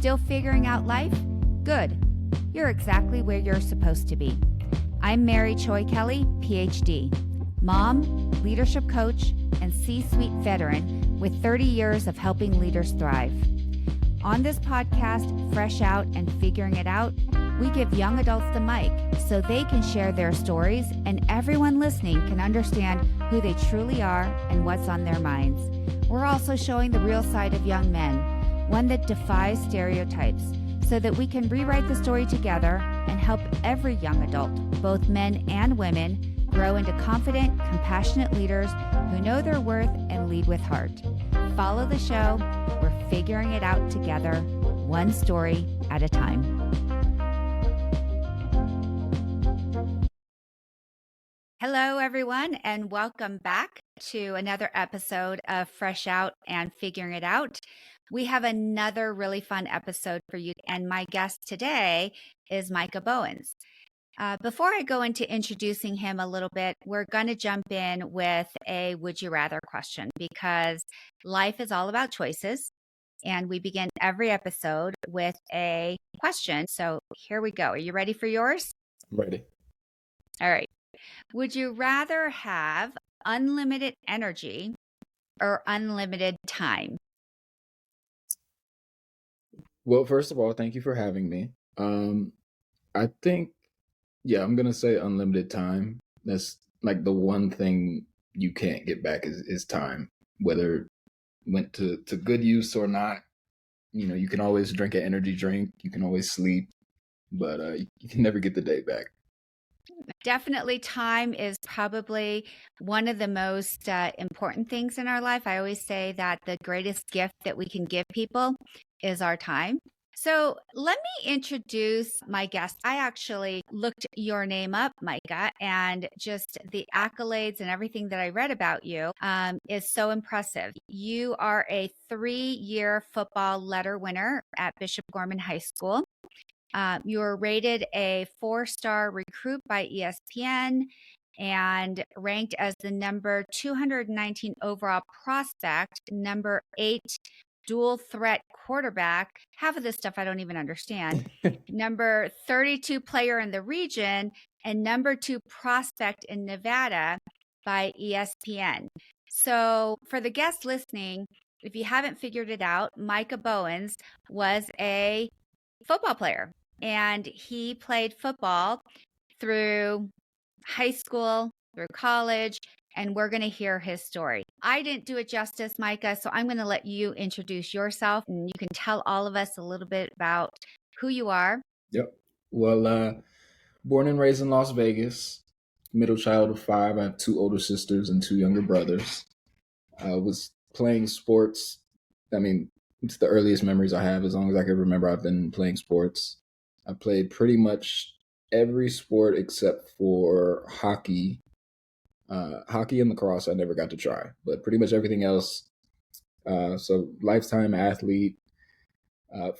Still figuring out life? Good. You're exactly where you're supposed to be. I'm Mary Choi Kelly, PhD, mom, leadership coach, and C-suite veteran with 30 years of helping leaders thrive. On this podcast, Fresh Out and Figuring It Out, we give young adults the mic so they can share their stories and everyone listening can understand who they truly are and what's on their minds. We're also showing the real side of young men, one that defies stereotypes, so that we can rewrite the story together and help every young adult, both men and women, grow into confident, compassionate leaders who know their worth and lead with heart. Follow the show. We're figuring it out together, one story at a time. Hello, everyone, and welcome back to another episode of Fresh Out and Figuring It Out. We have another really fun episode for you, and my guest today is Micah Bowens. Before I go into introducing him a little bit, we're going to jump in with a would you rather question because life is all about choices, and we begin every episode with a question. So here we go. Are you ready for yours? Ready. All right. Would you rather have unlimited energy or unlimited time? Well, first of all, thank you for having me. I think, I'm going to say unlimited time. That's like the one thing you can't get back is time, whether it went to good use or not. You know, you can always drink an energy drink. You can always sleep, but you can never get the day back. Definitely time is probably one of the most important things in our life. I always say that the greatest gift that we can give people is our time. So let me introduce my guest. I actually looked your name up, Micah, and just the accolades and everything that I read about you is so impressive. You are a 3-year football letter winner at Bishop Gorman High School. You were rated a 4-star recruit by ESPN and ranked as the number 219 overall prospect, number 8 dual threat quarterback. Half of this stuff I don't even understand. Number 32 player in the region and number 2 prospect in Nevada by ESPN. So for the guests listening, if you haven't figured it out, Micah Bowens was a football player. And he played football through high school, through college, and we're going to hear his story. I didn't do it justice, Micah, so I'm going to let you introduce yourself, and you can tell all of us a little bit about who you are. Yep. Well, born and raised in Las Vegas, middle child of 5. I have 2 older sisters and 2 younger brothers. I was playing sports. I mean, it's the earliest memories I have. As long as I can remember, I've been playing sports. I played pretty much every sport except for hockey. Hockey and lacrosse I never got to try, but pretty much everything else. So lifetime athlete.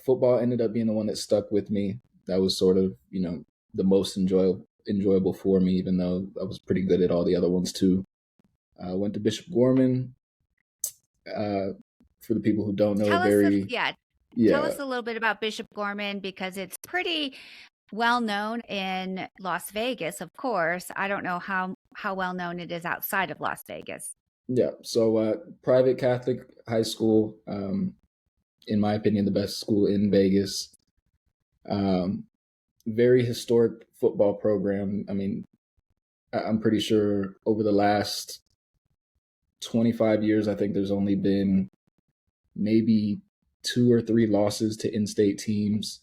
Football ended up being the one that stuck with me. That was sort of, the most enjoyable for me, even though I was pretty good at all the other ones too. I went to Bishop Gorman. For the people who don't know, Tell us a little bit about Bishop Gorman because it's pretty well known in Las Vegas, of course. I don't know how well known it is outside of Las Vegas. Yeah, so private Catholic high school, in my opinion, the best school in Vegas. Very historic football program. I mean, I'm pretty sure over the last 25 years, I think there's only been maybe 2 or 3 losses to in-state teams.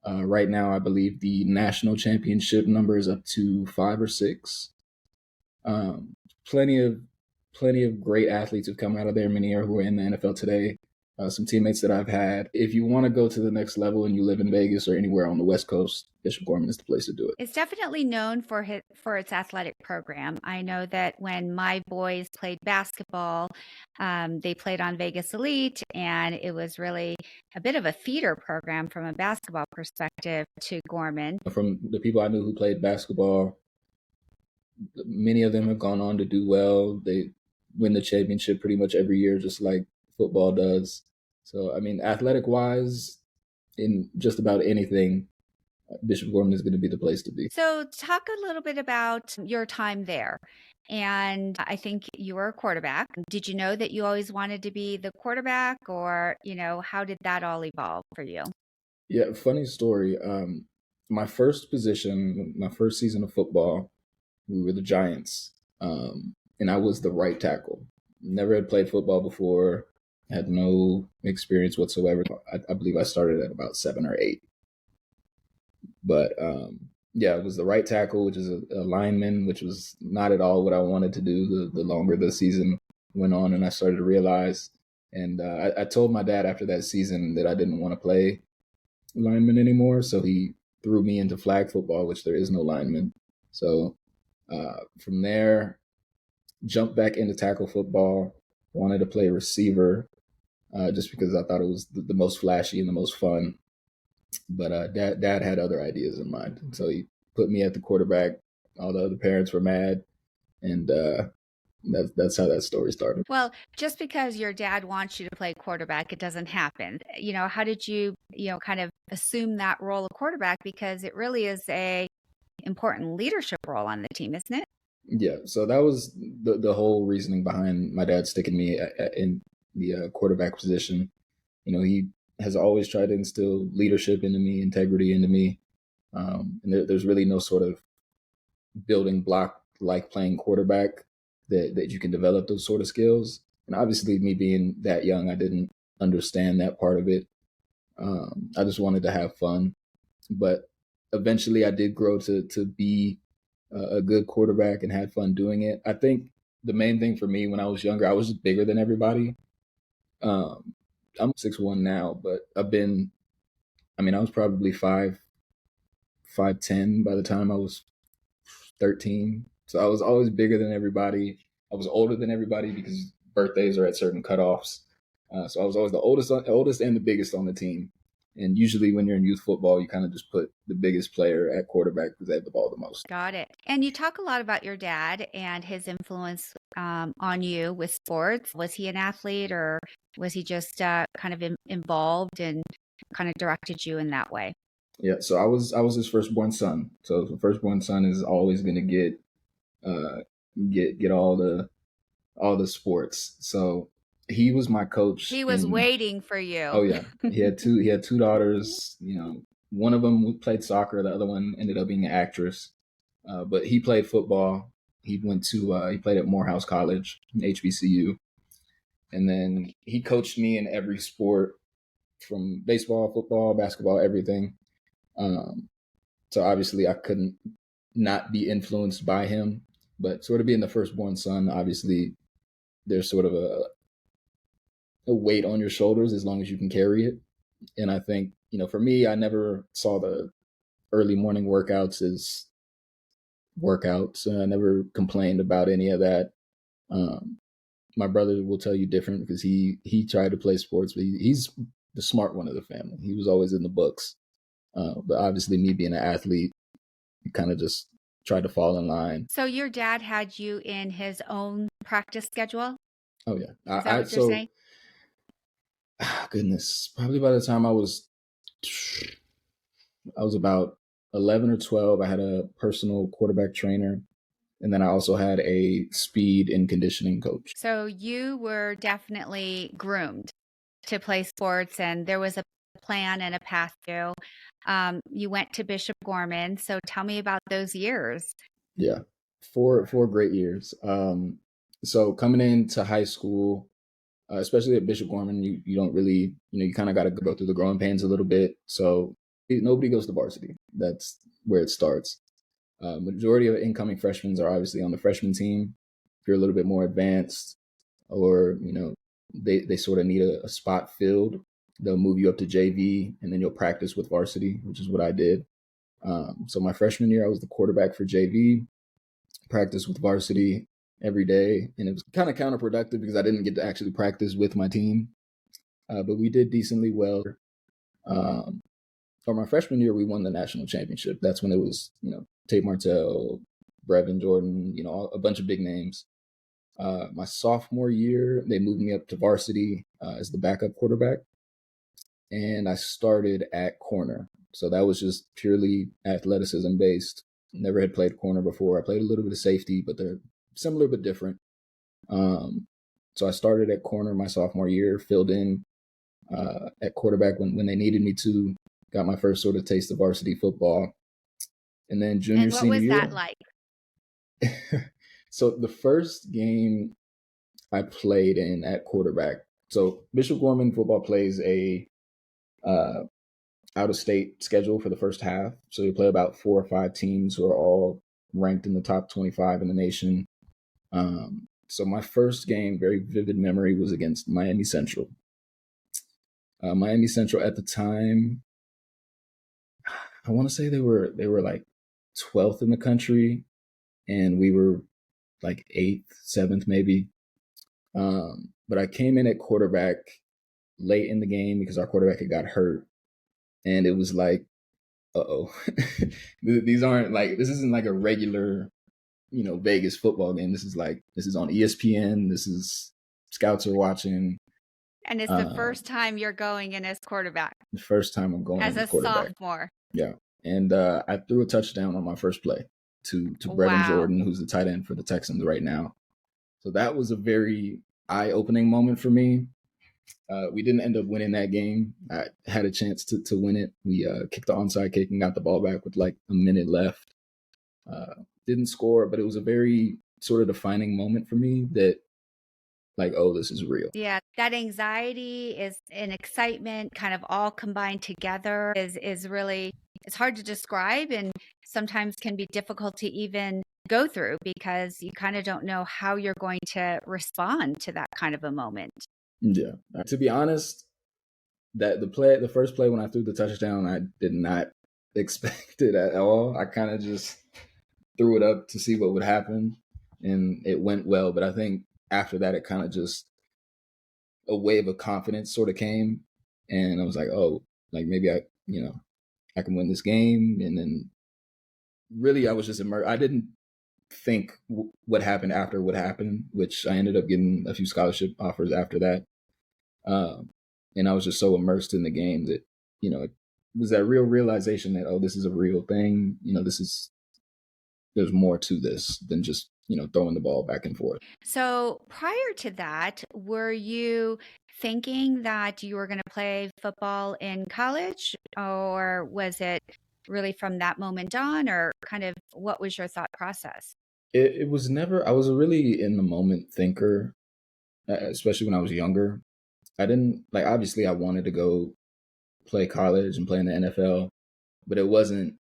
Right now, I believe the national championship number is up to 5 or 6. Plenty of great athletes have come out of there. Many who are in the NFL today. Some teammates that I've had. If you want to go to the next level and you live in Vegas or anywhere on the West Coast, Bishop Gorman is the place to do it. It's definitely known for its athletic program. I know that when my boys played basketball, they played on Vegas Elite, and it was really a bit of a feeder program from a basketball perspective to Gorman. From the people I knew who played basketball, many of them have gone on to do well. They win the championship pretty much every year, just like football does. So, I mean, athletic-wise, in just about anything, Bishop Gorman is going to be the place to be. So, talk a little bit about your time there. And I think you were a quarterback. Did you know that you always wanted to be the quarterback, or, how did that all evolve for you? Yeah, funny story. My first position, my first season of football, we were the Giants, and I was the right tackle. Never had played football before, had no experience whatsoever. I believe I started at about 7 or 8. But yeah, it was the right tackle, which is a lineman, which was not at all what I wanted to do. The longer the season went on, and I started to realize, and I told my dad after that season that I didn't want to play lineman anymore. So he threw me into flag football, which there is no lineman. So from there, jumped back into tackle football. Wanted to play receiver just because I thought it was the most flashy and the most fun. But dad had other ideas in mind. So he put me at the quarterback. All the other parents were mad. And that's how that story started. Well, just because your dad wants you to play quarterback, it doesn't happen. How did you, kind of assume that role of quarterback? Because it really is a important leadership role on the team, isn't it? Yeah. So that was the whole reasoning behind my dad sticking me in the quarterback position. He has always tried to instill leadership into me, integrity into me. And there's really no sort of building block like playing quarterback that you can develop those sort of skills. And obviously, me being that young, I didn't understand that part of it. I just wanted to have fun. But eventually, I did grow to be a good quarterback and had fun doing it. I think the main thing for me when I was younger, I was just bigger than everybody. I'm 6'1" now, but I was probably 5'10" by the time I was 13. So I was always bigger than everybody. I was older than everybody because birthdays are at certain cutoffs. So I was always the oldest and the biggest on the team. And usually when you're in youth football, you kind of just put the biggest player at quarterback because they have the ball the most. Got it. And you talk a lot about your dad and his influence on you with sports. Was he an athlete, or was he just kind of involved and kind of directed you in that way? Yeah, so I was his firstborn son. So the firstborn son is always going to get all the sports. So he was my coach. He was waiting for you. Oh yeah, he had two daughters. One of them played soccer. The other one ended up being an actress. But he played football. He played at Morehouse College, HBCU, and then he coached me in every sport, from baseball, football, basketball, everything. So obviously I couldn't not be influenced by him, but sort of being the firstborn son, obviously there's sort of a weight on your shoulders as long as you can carry it. And I think, for me, I never saw the early morning workouts as workouts. I never complained about any of that. My brother will tell you different because he tried to play sports, but he's the smart one of the family. He was always in the books. But obviously, me being an athlete, kind of just tried to fall in line. So your dad had you in his own practice schedule? Oh yeah. Is that what you're saying? Goodness, probably by the time I was about 11 or 12, I had a personal quarterback trainer. And then I also had a speed and conditioning coach. So you were definitely groomed to play sports, and there was a plan and a path through. You went to Bishop Gorman. So tell me about those years. Yeah, four great years. So coming into high school, especially at Bishop Gorman, you don't really, you kind of got to go through the growing pains a little bit. So nobody goes to varsity. That's where it starts. Majority of incoming freshmen are obviously on the freshman team. If you're a little bit more advanced, or they sort of need a spot filled, they'll move you up to JV, and then you'll practice with varsity, which is what I did. So my freshman year, I was the quarterback for JV, practice with varsity every day, and it was kind of counterproductive because I didn't get to actually practice with my team, but we did decently well. For my freshman year, we won the national championship. That's when it was, Tate Martell, Brevin Jordan, a bunch of big names. My sophomore year, they moved me up to varsity as the backup quarterback. and I started at corner. So that was just purely athleticism based. Never had played corner before. I played a little bit of safety, but they're similar but different. So I started at corner my sophomore year, filled in at quarterback when they needed me to, got my first sort of taste of varsity football. And then junior, And what senior was year. that like? So the first game I played in at quarterback. So Bishop Gorman football plays a out-of-state schedule for the first half. So you play about 4 or 5 teams who are all ranked in the top 25 in the nation. So my first game, very vivid memory, was against Miami Central. Miami Central at the time, I want to say they were like 12th in the country, and we were like 8th, 7th maybe. But I came in at quarterback late in the game because our quarterback had got hurt, and it was like, uh-oh, these aren't like, this isn't like a regular, Vegas football game. This is on ESPN. This is scouts are watching. And it's the first time you're going in as quarterback. The first time I'm going as as a quarterback. sophomore. Yeah. And I threw a touchdown on my first play to Brevin Jordan, who's the tight end for the Texans right now. So that was a very eye-opening moment for me. We didn't end up winning that game. I had a chance to win it. We kicked the onside kick and got the ball back with like a minute left. Didn't score, but it was a very sort of defining moment for me that, like, oh, this is real. Yeah, that anxiety is and excitement kind of all combined together is really, it's hard to describe and sometimes can be difficult to even go through because you kind of don't know how you're going to respond to that kind of a moment. Yeah. To be honest, the first play when I threw the touchdown, I did not expect it at all. I kind of just threw it up to see what would happen, and it went well. But I think after that, it kind of just a wave of confidence sort of came, and I was like, oh, like maybe I can win this game. And then really I was just immersed. I didn't think what happened after what happened, which I ended up getting a few scholarship offers after that. And I was just so immersed in the game that, it was that real realization that, oh, this is a real thing. There's more to this than just, throwing the ball back and forth. So prior to that, were you thinking that you were going to play football in college, or was it really from that moment on, or kind of what was your thought process? It was never, I was a really in the moment thinker, especially when I was younger. I didn't obviously I wanted to go play college and play in the NFL, but it wasn't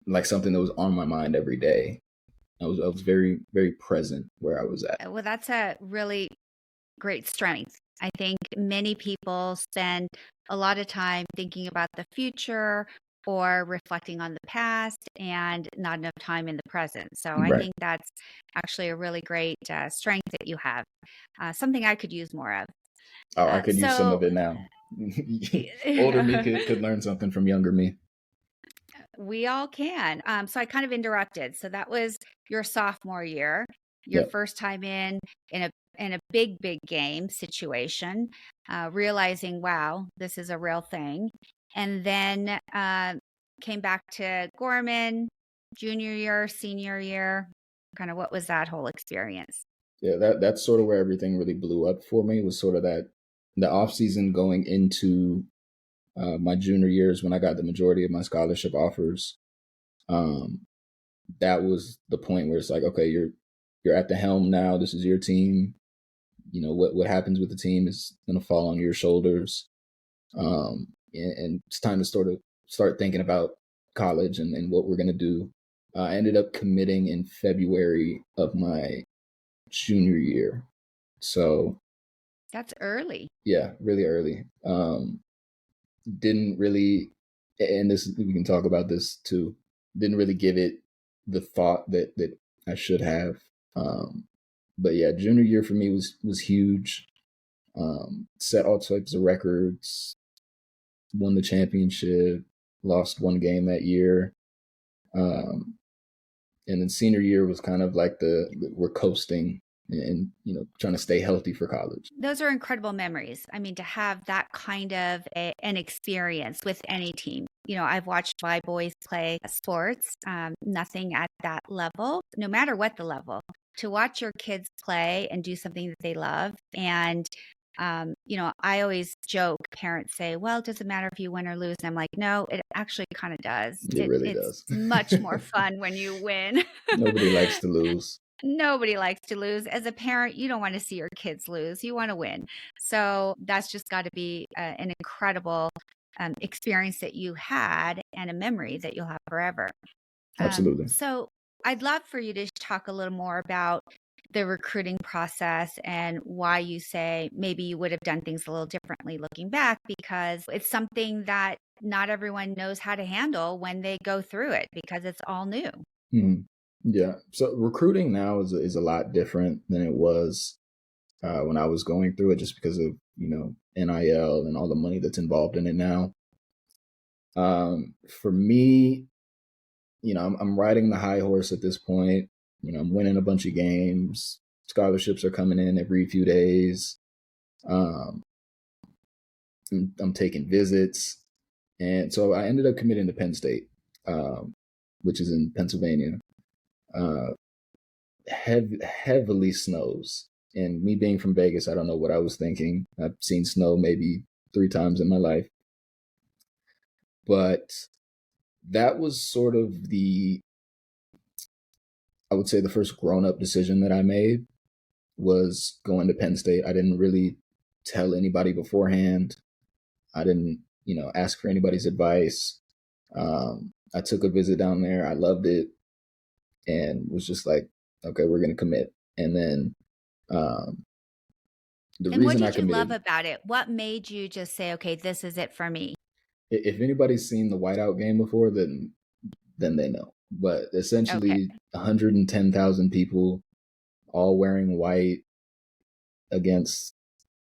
like something that was on my mind every day. I was very, very present where I was at. Well, that's a really great strength. I think many people spend a lot of time thinking about the future or reflecting on the past and not enough time in the present. So I Right. think that's actually a really great strength that you have, something I could use more of. Oh, I could use some of it now. Older me could learn something from younger me. We all can. So I kind of interrupted. So that was your sophomore year, your Yep. first time in a big game situation, realizing, wow, this is a real thing. And then came back to Gorman, junior year, senior year. Kind of what was that whole experience? Yeah, that's sort of where everything really blew up for me, was sort of that the off season going into my junior years when I got the majority of my scholarship offers. That was the point where it's like, okay, you're at the helm now. This is your team. What happens with the team is going to fall on your shoulders. And it's time to start thinking about college and what we're going to do. I ended up committing in February of my junior year. So that's early. Yeah, really early. Didn't really, and this we can talk about this too. Didn't really give it the thought that I should have. But yeah, junior year for me was huge. Set all types of records. Won the championship. Lost one game that year. And then senior year was kind of like we're coasting. and trying to stay healthy for college. Those are incredible memories. I mean, to have that kind of an experience with any team. I've watched my boys play sports, nothing at that level, no matter what the level, to watch your kids play and do something that they love. And, I always joke, parents say, well, it doesn't matter if you win or lose. And I'm like, no, it actually kind of does. It really it's does. much more fun when you win. Nobody likes to lose. Nobody likes to lose. As a parent, you don't want to see your kids lose. You want to win. So that's just got to be an incredible experience that you had and a memory that you'll have forever. Absolutely. So I'd love for you to talk a little more about the recruiting process and why you say maybe you would have done things a little differently looking back, because it's something that not everyone knows how to handle when they go through it because it's all new. Mm-hmm. Yeah. So recruiting now is a lot different than it was when I was going through it, just because of, NIL and all the money that's involved in it now. For me, I'm riding the high horse at this point. I'm winning a bunch of games. Scholarships are coming in every few days. I'm taking visits. And so I ended up committing to Penn State, which is in Pennsylvania. Heavily snows. And me being from Vegas, I don't know what I was thinking. I've seen snow maybe 3 times in my life. But that was sort of I would say the first grown-up decision that I made was going to Penn State. I didn't really tell anybody beforehand. I didn't, ask for anybody's advice. I took a visit down there. I loved it and was just like, okay, we're going to commit. And then what did you love about it? What made you just say, okay, this is it for me? If anybody's seen the whiteout game before, then they know. But essentially, 110,000 people all wearing white against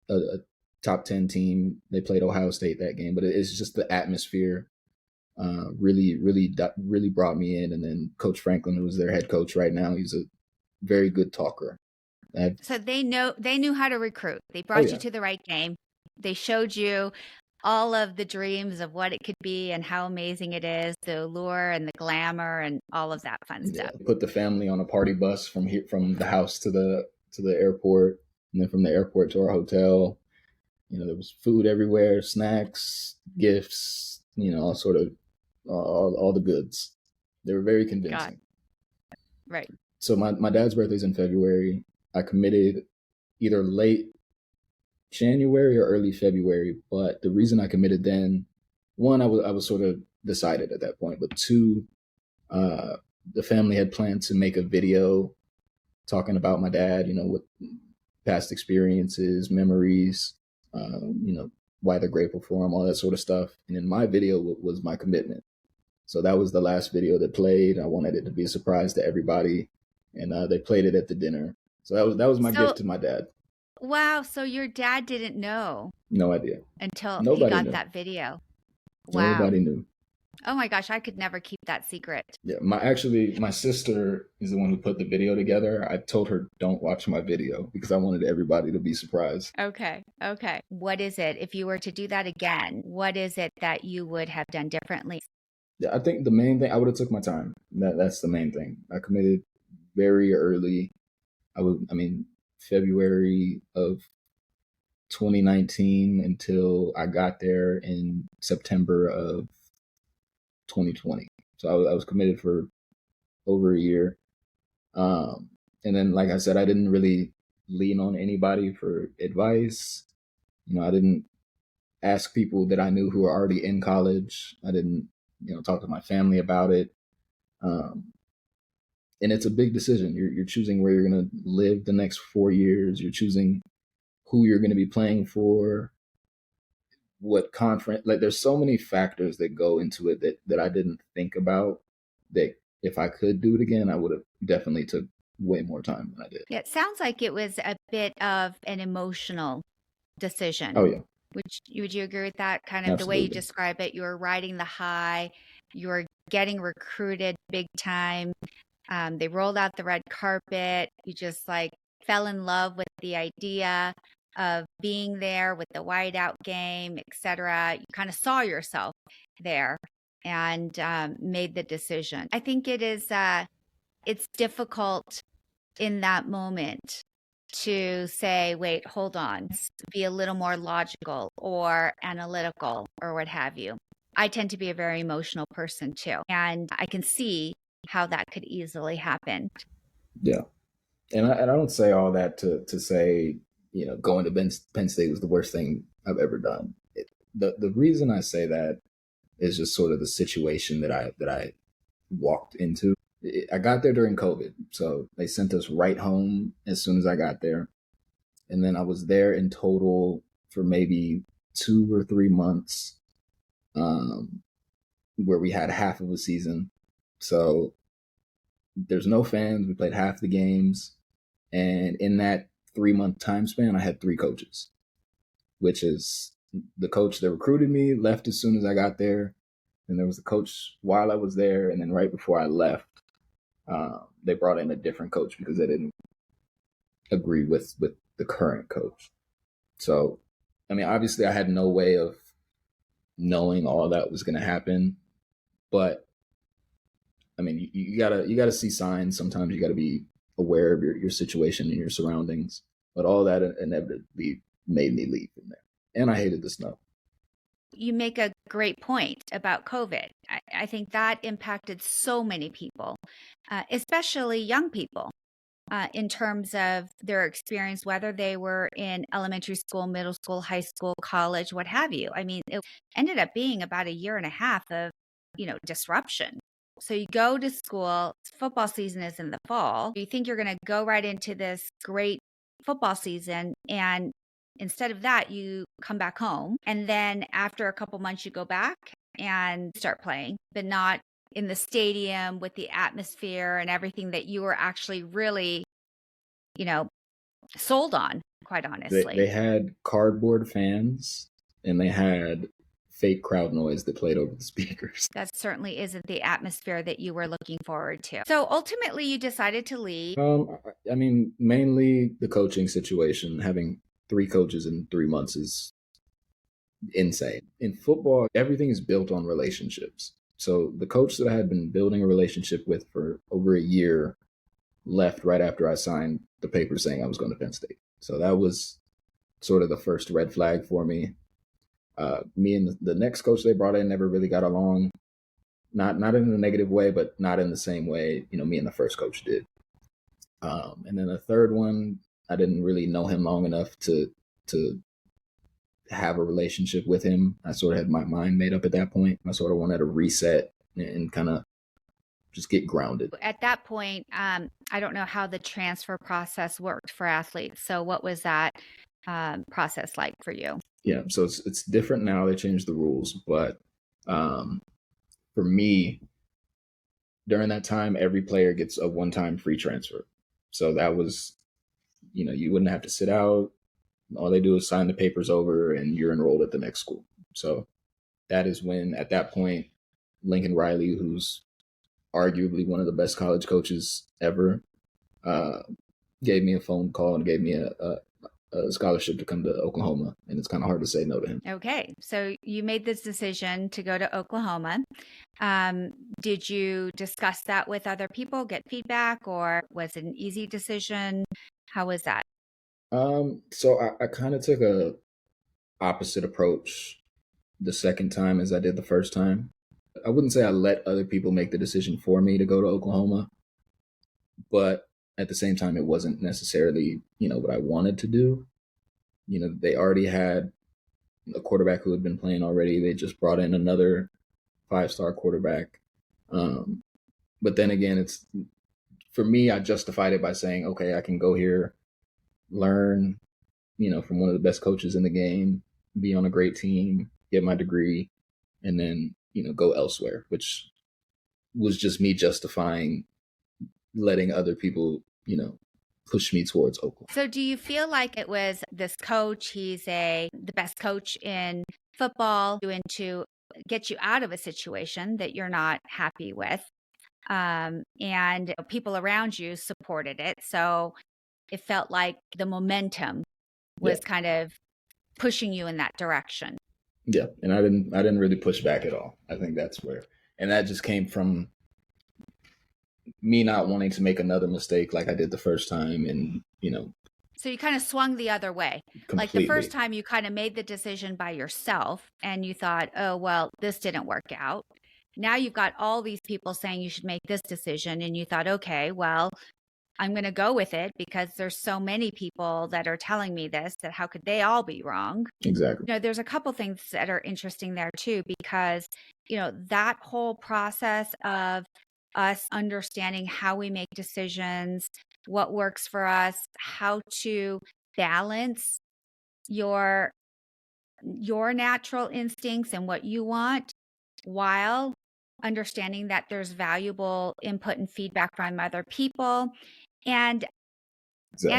a top 10 team. They played Ohio State that game, but it's just the atmosphere really brought me in. And then Coach Franklin, who's their head coach right now, he's a very good talker. So they knew how to recruit. They brought you to the right game. They showed you all of the dreams of what it could be and how amazing it is, the allure and the glamour and all of that fun stuff. Put the family on a party bus from the house to the airport, and then from the airport to our hotel. There was food everywhere, snacks, gifts, all sort of all the goods. They were very convincing. Right. So my dad's birthday's in February. I committed either late January or early February, but the reason I committed then, one, I was sort of decided at that point, but two, the family had planned to make a video talking about my dad, with past experiences, memories, why they're grateful for him, all that sort of stuff. And in my video was my commitment. So that was the last video that played. I wanted it to be a surprise to everybody, and they played it at the dinner. So that was my gift to my dad. Wow. So your dad didn't know? No idea. Until Nobody he got knew. that video. Wow. Nobody knew. Oh my gosh, I could never keep that secret. Yeah, my sister is the one who put the video together. I told her, don't watch my video, because I wanted everybody to be surprised. Okay. What is it, if you were to do that again, what is it that you would have done differently? Yeah, I think the main thing, I would have took my time. That's the main thing. I committed very early. February of 2019 until I got there in September of 2020. So I was committed for over a year. And then, like I said, I didn't really lean on anybody for advice. I didn't ask people that I knew who were already in college. I didn't, talk to my family about it. And it's a big decision. You're choosing where you're going to live the next 4 years. You're choosing who you're going to be playing for, what conference. Like, there's so many factors that go into it that I didn't think about, that if I could do it again, I would have definitely took way more time than I did. Yeah, it sounds like it was a bit of an emotional decision. Oh, yeah. Would you agree with that? Kind of Absolutely. The way you describe it, you were riding the high, you were getting recruited big time. They rolled out the red carpet. You just fell in love with the idea of being there with the whiteout game, etc. You kind of saw yourself there and made the decision. I think it's difficult in that moment to say, wait, hold on, be a little more logical or analytical or what have you. I tend to be a very emotional person too, and I can see how that could easily happen. Yeah. And I don't say all that to say, going to Penn State was the worst thing I've ever done. The reason I say that is just sort of the situation that I walked into. I got there during COVID, so they sent us right home as soon as I got there, and then I was there in total for maybe 2 or 3 months, where we had half of a season. So there's no fans. We played half the games, and in that 3-month time span, I had 3 coaches, which is the coach that recruited me left as soon as I got there. And there was a coach while I was there. And then right before I left, they brought in a different coach because they didn't agree with the current coach. So, I mean, obviously I had no way of knowing all that was going to happen, but I mean, you gotta see signs. Sometimes you gotta be aware of your situation and your surroundings. But all that inevitably made me leave from there, and I hated the snow. You make a great point about COVID. I think that impacted so many people, especially young people, in terms of their experience, whether they were in elementary school, middle school, high school, college, what have you. I mean, it ended up being about a year and a half of, disruption. So you go to school, football season is in the fall. You think you're going to go right into this great football season, and instead of that, you come back home. And then after a couple months, you go back and start playing, but not in the stadium with the atmosphere and everything that you were actually really, sold on, quite honestly. They had cardboard fans, and they had fake crowd noise that played over the speakers. That certainly isn't the atmosphere that you were looking forward to. So ultimately, you decided to leave. I mean, mainly the coaching situation. Having 3 coaches in 3 months is insane. In football, everything is built on relationships. So the coach that I had been building a relationship with for over a year left right after I signed the paper saying I was going to Penn State. So that was sort of the first red flag for me. Me and the next coach they brought in never really got along. Not in a negative way, but not in the same way, me and the first coach did. And then the third one, I didn't really know him long enough to have a relationship with him. I sort of had my mind made up at that point. I sort of wanted to reset and kind of just get grounded. At that point, I don't know how the transfer process worked for athletes. So what was that process like for you? Yeah, so it's different now. They changed the rules, but for me, during that time, every player gets a one-time free transfer. So that was, you wouldn't have to sit out. All they do is sign the papers over and you're enrolled at the next school. So that is when, at that point, Lincoln Riley, who's arguably one of the best college coaches ever, gave me a phone call and gave me a scholarship to come to Oklahoma. And it's kind of hard to say no to him. Okay. So you made this decision to go to Oklahoma. Did you discuss that with other people, get feedback, or was it an easy decision? How was that? So I kind of took a opposite approach the second time as I did the first time. I wouldn't say I let other people make the decision for me to go to Oklahoma, but at the same time, it wasn't necessarily, what I wanted to do. They already had a quarterback who had been playing already. They just brought in another 5-star quarterback. But then again, for me, I justified it by saying, okay, I can go here, learn, from one of the best coaches in the game, be on a great team, get my degree, and then, go elsewhere, which was just me justifying letting other people, push me towards Oklahoma. So do you feel like it was this coach, he's the best coach in football, doing to get you out of a situation that you're not happy with, and people around you supported it. So it felt like the momentum was kind of pushing you in that direction. Yeah. And I didn't really push back at all. I think that's where, and that just came from me not wanting to make another mistake like I did the first time. And, so you kind of swung the other way. completely. Like the first time you kind of made the decision by yourself and you thought, oh, well, this didn't work out. Now you've got all these people saying you should make this decision. And you thought, okay, well, I'm going to go with it because there's so many people that are telling me this, that how could they all be wrong? Exactly. There's a couple things that are interesting there too, because, that whole process of us understanding how we make decisions, what works for us, how to balance your natural instincts and what you want while understanding that there's valuable input and feedback from other people. And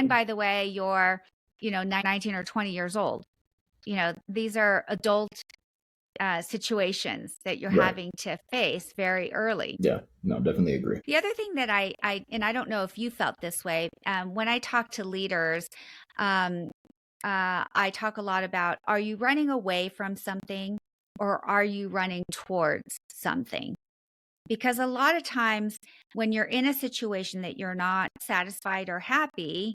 by the way, you're 19 or 20 years old. These are adult situations that you're having to face very early. Yeah, no, definitely agree. The other thing that I don't know if you felt this way, when I talk to leaders, I talk a lot about, are you running away from something or are you running towards something? Because a lot of times when you're in a situation that you're not satisfied or happy,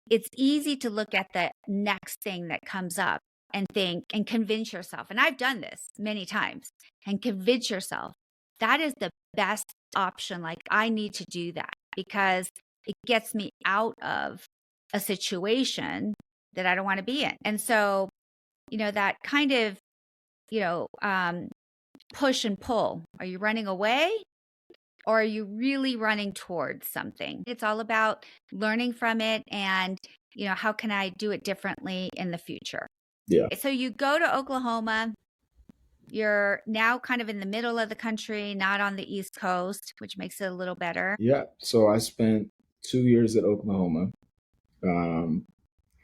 it's easy to look at the next thing that comes up and think and convince yourself. And I've done this many times, and convince yourself that is the best option. Like, I need to do that because it gets me out of a situation that I don't want to be in. And so, that kind of, push and pull. Are you running away? Or are you really running towards something? It's all about learning from it and, how can I do it differently in the future? Yeah. So you go to Oklahoma. You're now kind of in the middle of the country, not on the East Coast, which makes it a little better. Yeah. So I spent 2 years at Oklahoma.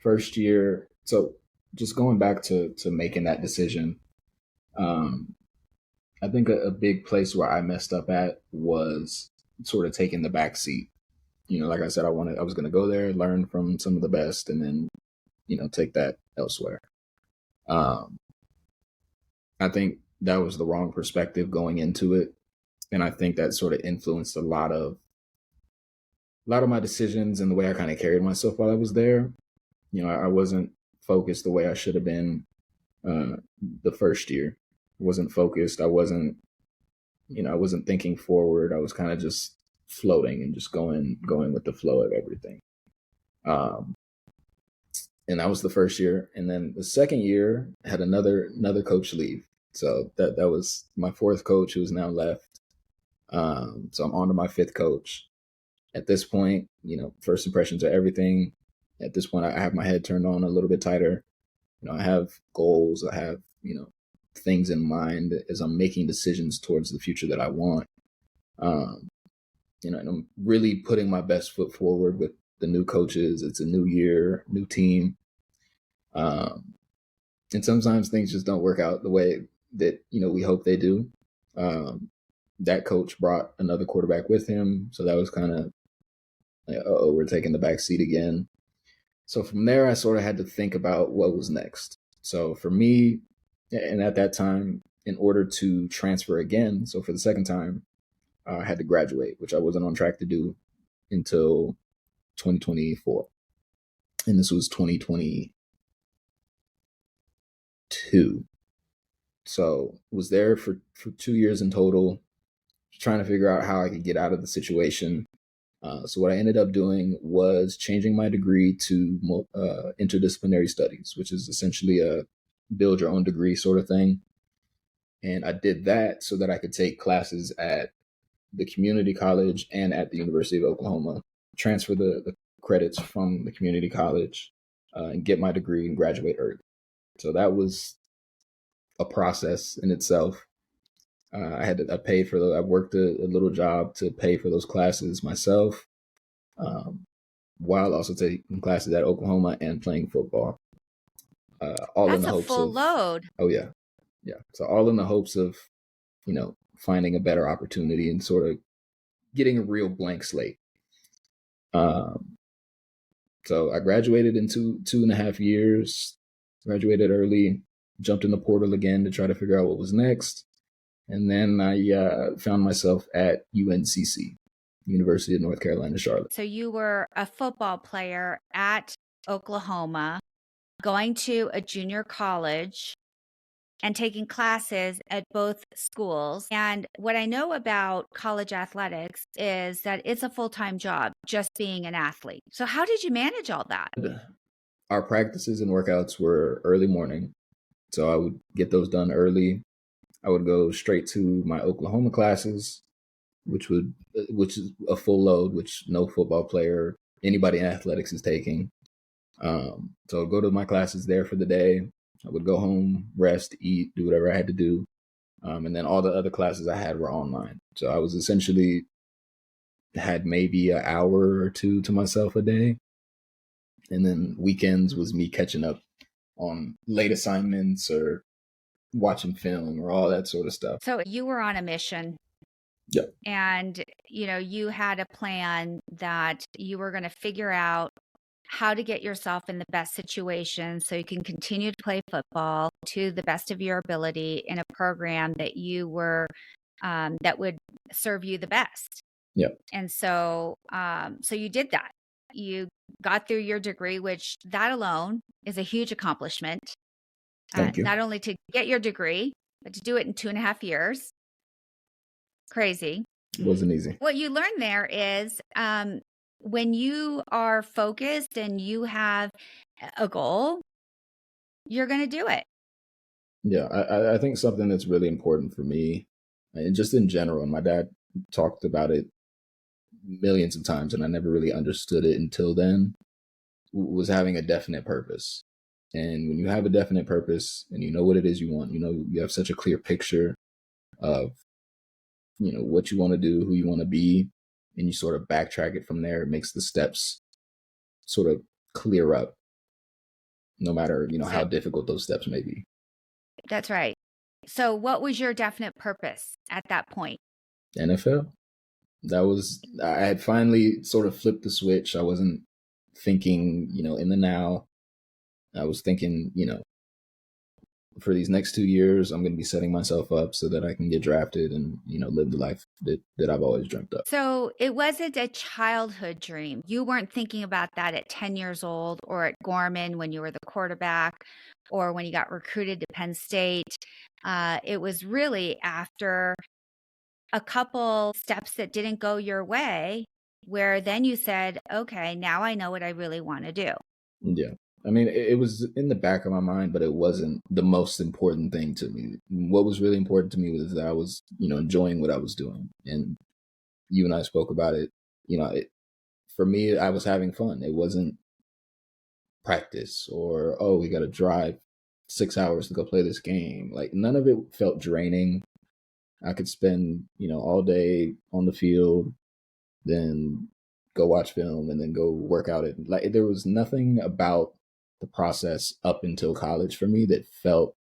First year, so just going back to making that decision, I think a big place where I messed up at was sort of taking the back seat. Like I said, I was going to go there, learn from some of the best, and then, take that elsewhere. I think that was the wrong perspective going into it. And I think that sort of influenced a lot of my decisions and the way I kind of carried myself while I was there. I wasn't focused the way I should have been the first year. I wasn't focused. I wasn't thinking forward. I was kind of just floating and just going with the flow of everything. And that was the first year. And then the second year had another coach leave. So that was my fourth coach who is now left. So I'm on to my fifth coach. At this point, first impressions are everything. At this point, I have my head turned on a little bit tighter. I have goals. I have, things in mind as I'm making decisions towards the future that I want. And I'm really putting my best foot forward with the new coaches. It's a new year, new team. And sometimes things just don't work out the way that, we hope they do. That coach brought another quarterback with him. So that was kind of like, we're taking the back seat again. So from there, I sort of had to think about what was next. So for me, and at that time, in order to transfer again, so for the second time, I had to graduate, which I wasn't on track to do until 2024. And this was 2022. So was there for 2 years in total, trying to figure out how I could get out of the situation. So what I ended up doing was changing my degree to interdisciplinary studies, which is essentially a build your own degree sort of thing. And I did that so that I could take classes at the community college and at the University of Oklahoma, transfer the credits from the community college and get my degree and graduate early. So that was a process in itself. I paid for I worked a little job to pay for those classes myself, while also taking classes at Oklahoma and playing football. All That's in the a hopes full of, load. Oh yeah. So all in the hopes of, finding a better opportunity and sort of getting a real blank slate. So I graduated in 2.5 years, graduated early, jumped in the portal again to try to figure out what was next. And then I found myself at UNCC, University of North Carolina, Charlotte. So you were a football player at Oklahoma, going to a junior college and taking classes at both schools. And what I know about college athletics is that it's a full-time job, just being an athlete. So how did you manage all that? Our practices and workouts were early morning. So I would get those done early. I would go straight to my Oklahoma classes, which is a full load, which no football player, anybody in athletics is taking. So I'd go to my classes there for the day. I would go home, rest, eat, do whatever I had to do. And then all the other classes I had were online. So I was essentially had maybe an hour or two to myself a day. And then weekends was me catching up on late assignments or watching film or all that sort of stuff. So you were on a mission. Yep. And, you had a plan that you were going to figure out how to get yourself in the best situation so you can continue to play football to the best of your ability in a program that you were that would serve you the best. Yep. And so you did that. You got through your degree, which that alone is a huge accomplishment. Thank you. Not only to get your degree, but to do it in 2.5 years. Crazy. It wasn't easy. What you learn there is when you are focused and you have a goal, you're going to do it. Yeah, I think something that's really important for me, and just in general, and my dad talked about it millions of times, and I never really understood it until then, was having a definite purpose. And when you have a definite purpose and you know what it is you want, you have such a clear picture of, what you want to do, who you want to be, and you sort of backtrack it from there. It makes the steps sort of clear up, no matter, how difficult those steps may be. That's right. So what was your definite purpose at that point? NFL. I had finally sort of flipped the switch. I wasn't thinking, in the now. I was thinking, for these next 2 years, I'm going to be setting myself up so that I can get drafted and, live the life that I've always dreamt of. So it wasn't a childhood dream. You weren't thinking about that at 10 years old or at Gorman when you were the quarterback or when you got recruited to Penn State. It was really after a couple steps that didn't go your way where then you said, okay, now I know what I really want to do. Yeah. I mean, it was in the back of my mind, but it wasn't the most important thing to me. What was really important to me was that I was, enjoying what I was doing. And you and I spoke about it. For me, I was having fun. It wasn't practice or, oh, we got to drive 6 hours to go play this game. Like, none of it felt draining. I could spend, all day on the field, then go watch film and then go work out. There was nothing about the process up until college for me that felt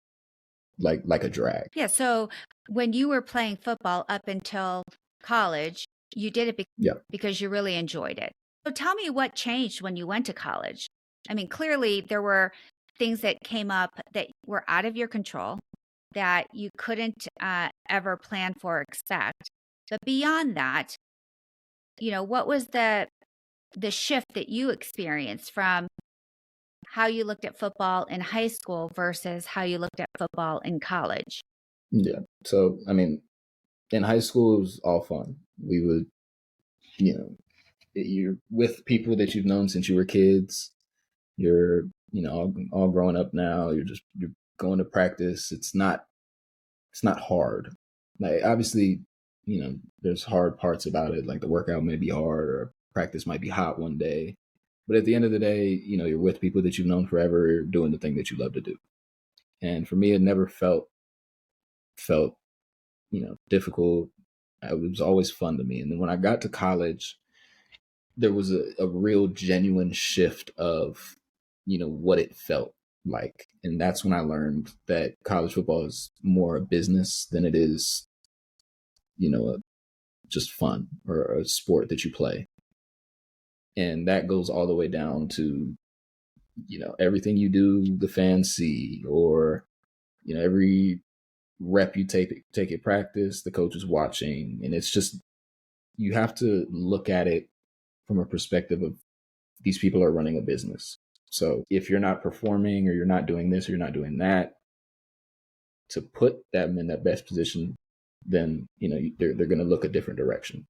like a drag. Yeah. So when you were playing football up until college, you did it because you really enjoyed it. So tell me what changed when you went to college. I mean, clearly there were things that came up that were out of your control that you couldn't ever plan for or expect. But beyond that, what was the shift that you experienced from how you looked at football in high school versus how you looked at football in college? Yeah. So, I mean, in high school, it was all fun. We would, you're with people that you've known since you were kids. You're, all growing up now. You're going to practice. It's not hard. Like, obviously, there's hard parts about it. Like the workout may be hard or practice might be hot one day. But at the end of the day, you're with people that you've known forever. You're doing the thing that you love to do. And for me, it never felt, difficult. It was always fun to me. And then when I got to college, there was a real genuine shift of, what it felt like. And that's when I learned that college football is more a business than it is, just fun or a sport that you play. And that goes all the way down to, everything you do, the fans see, or, every rep you take at practice, the coach is watching. And it's just, you have to look at it from a perspective of these people are running a business. So if you're not performing, or you're not doing this, or you're not doing that, to put them in that best position, then, they're going to look a different direction.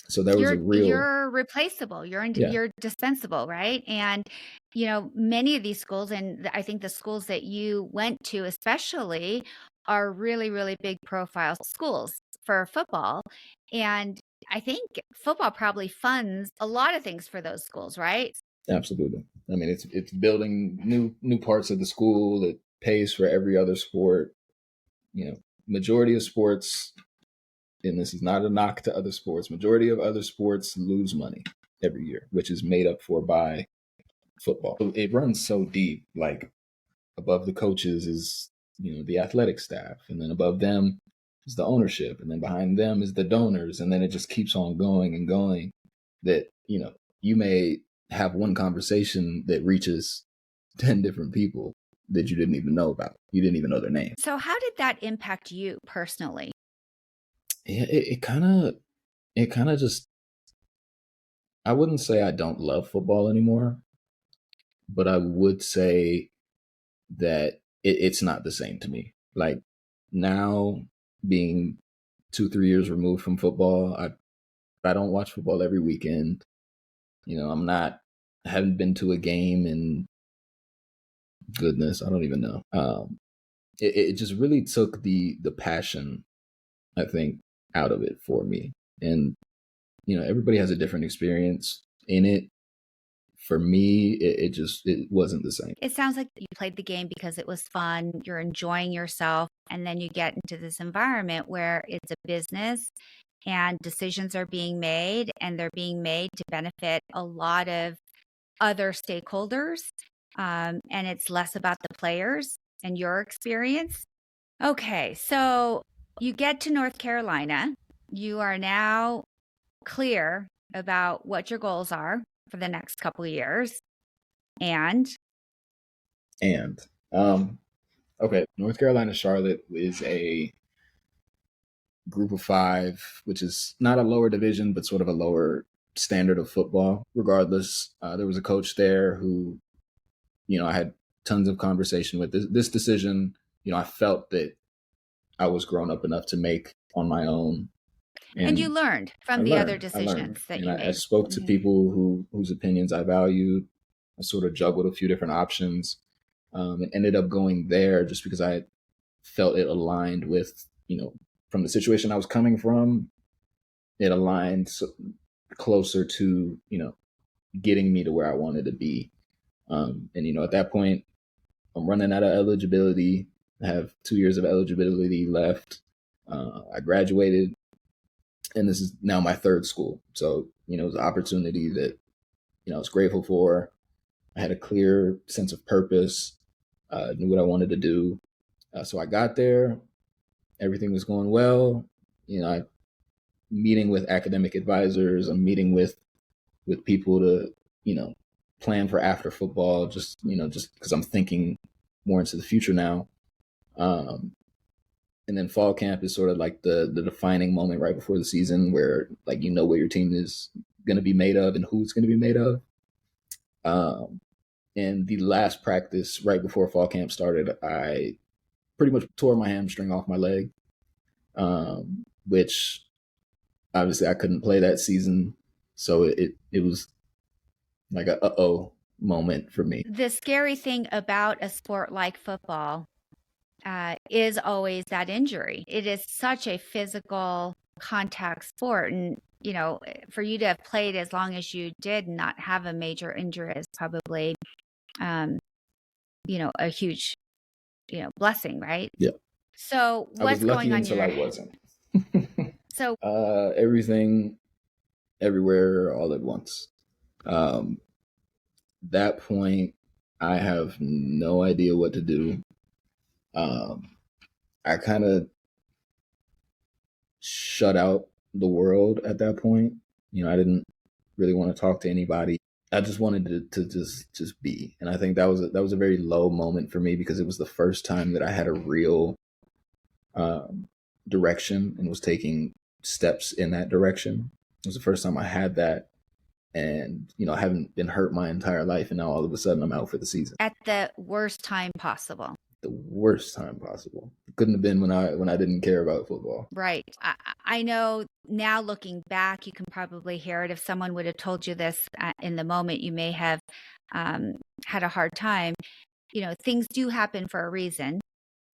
So that was you're replaceable. You're Yeah. you're dispensable, right? And many of these schools, and I think the schools that you went to especially, are really, really big profile schools for football. And I think football probably funds a lot of things for those schools, right? Absolutely. I mean, it's building new parts of the school. It pays for every other sport. Majority of sports, and this is not a knock to other sports, majority of other sports lose money every year, which is made up for by football. It runs so deep. Like, above the coaches is, the athletic staff, and then above them is the ownership, and then behind them is the donors, and then it just keeps on going and going. That, you may have one conversation that reaches 10 different people that you didn't even know about. You didn't even know their name. So how did that impact you personally? Yeah, it kind of just, I wouldn't say I don't love football anymore, but I would say that it's not the same to me. Like, now, being 2-3 years removed from football, I don't watch football every weekend. I haven't been to a game in, goodness, I don't even know. It just really took the passion, I think, out of it for me. And, everybody has a different experience in it. For me, it wasn't the same. It sounds like you played the game because it was fun, you're enjoying yourself, and then you get into this environment where it's a business and decisions are being made, and they're being made to benefit a lot of other stakeholders. And it's less about the players and your experience. Okay, so you get to North Carolina. You are now clear about what your goals are for the next couple of years. And Okay, North Carolina Charlotte is a group of 5, which is not a lower division, but sort of a lower standard of football. Regardless, there was a coach there who, I had tons of conversation with. This decision, I felt that I was grown up enough to make on my own. And you learned from the other decisions that you made. I spoke to people whose opinions I valued. I sort of juggled a few different options, and ended up going there just because I felt it aligned with, from the situation I was coming from, it aligned closer to, getting me to where I wanted to be. And, at that point, I'm running out of eligibility. I have 2 years of eligibility left. I graduated, and this is now my 3rd school. So, it was an opportunity that, I was grateful for. I had a clear sense of purpose, knew what I wanted to do. So I got there. Everything was going well. I meeting with academic advisors. I'm meeting with people to, plan for after football, just because I'm thinking more into the future now. And then fall camp is sort of like the defining moment right before the season where, like, what your team is going to be made of and who it's going to be made of. And the last practice right before fall camp started, I pretty much tore my hamstring off my leg, which obviously I couldn't play that season. So it was like a uh-oh moment for me. The scary thing about a sport like football is always that injury. It is such a physical contact sport. And, for you to have played as long as you did and not have a major injury is probably, a huge, blessing, right? Yeah. So what's going on until your... I wasn't. So everything, everywhere, all at once. That point, I have no idea what to do. I kind of shut out the world at that point. I didn't really want to talk to anybody. I just wanted to just be. And I think that was a very low moment for me, because it was the first time that I had a real direction and was taking steps in that direction. It was the first time I had that. And, I haven't been hurt my entire life. And now all of a sudden I'm out for the season. At the worst time possible. The worst time possible. It couldn't have been when I didn't care about football. Right. I know now, looking back, you can probably hear it. If someone would have told you this in the moment, you may have had a hard time. Things do happen for a reason.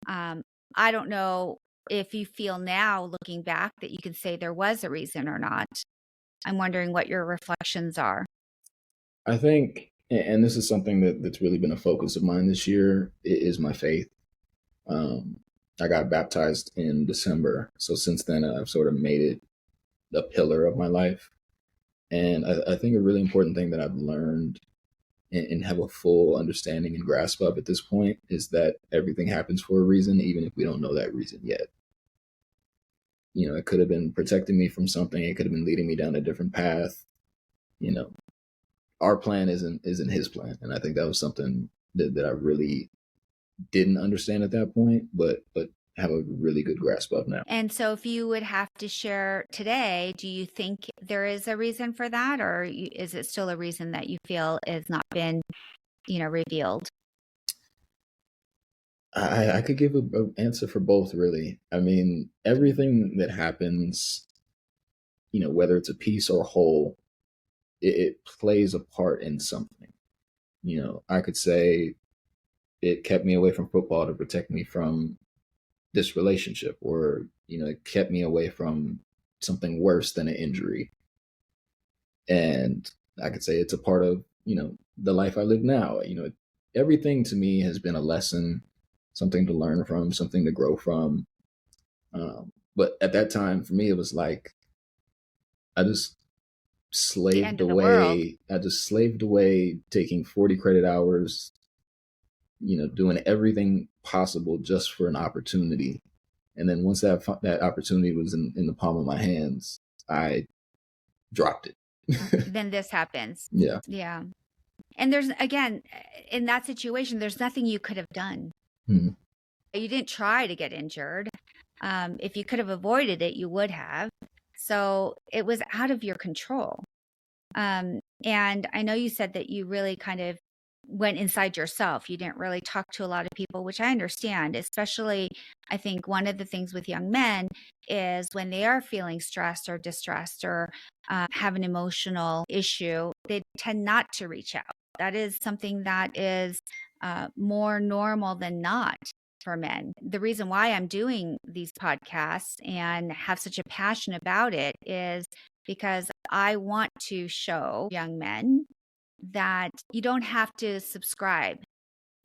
I don't know if you feel now, looking back, that you can say there was a reason or not. I'm wondering what your reflections are. I think, and this is something that's really been a focus of mine this year, is my faith. I got baptized in December. So since then, I've sort of made it a pillar of my life. And I think a really important thing that I've learned and have a full understanding and grasp of at this point is that everything happens for a reason, even if we don't know that reason yet. It could have been protecting me from something. It could have been leading me down a different path. Our plan isn't his plan. And I think that was something that I really didn't understand at that point, but have a really good grasp of now. And so if you would have to share today, do you think there is a reason for that? Or is it still a reason that you feel has not been, revealed? I could give an answer for both, really. I mean, everything that happens, whether it's a piece or a whole, it plays a part in something. I could say it kept me away from football to protect me from this relationship, or, it kept me away from something worse than an injury. And I could say it's a part of, the life I live now. Everything to me has been a lesson, something to learn from, something to grow from. But at that time, for me, it was like, I just slaved away. I just slaved away, taking 40 credit hours, doing everything possible just for an opportunity. And then once that opportunity was in the palm of my hands, I dropped it. Then this happens. Yeah. Yeah. And there's, again, in that situation, there's nothing you could have done. Mm-hmm. You didn't try to get injured. If you could have avoided it, you would have. So it was out of your control. And I know you said that you really kind of went inside yourself. You didn't really talk to a lot of people, which I understand. Especially, I think one of the things with young men is when they are feeling stressed or distressed or have an emotional issue, they tend not to reach out. That is something that is more normal than not for men. The reason why I'm doing these podcasts and have such a passion about it is because I want to show young men that you don't have to subscribe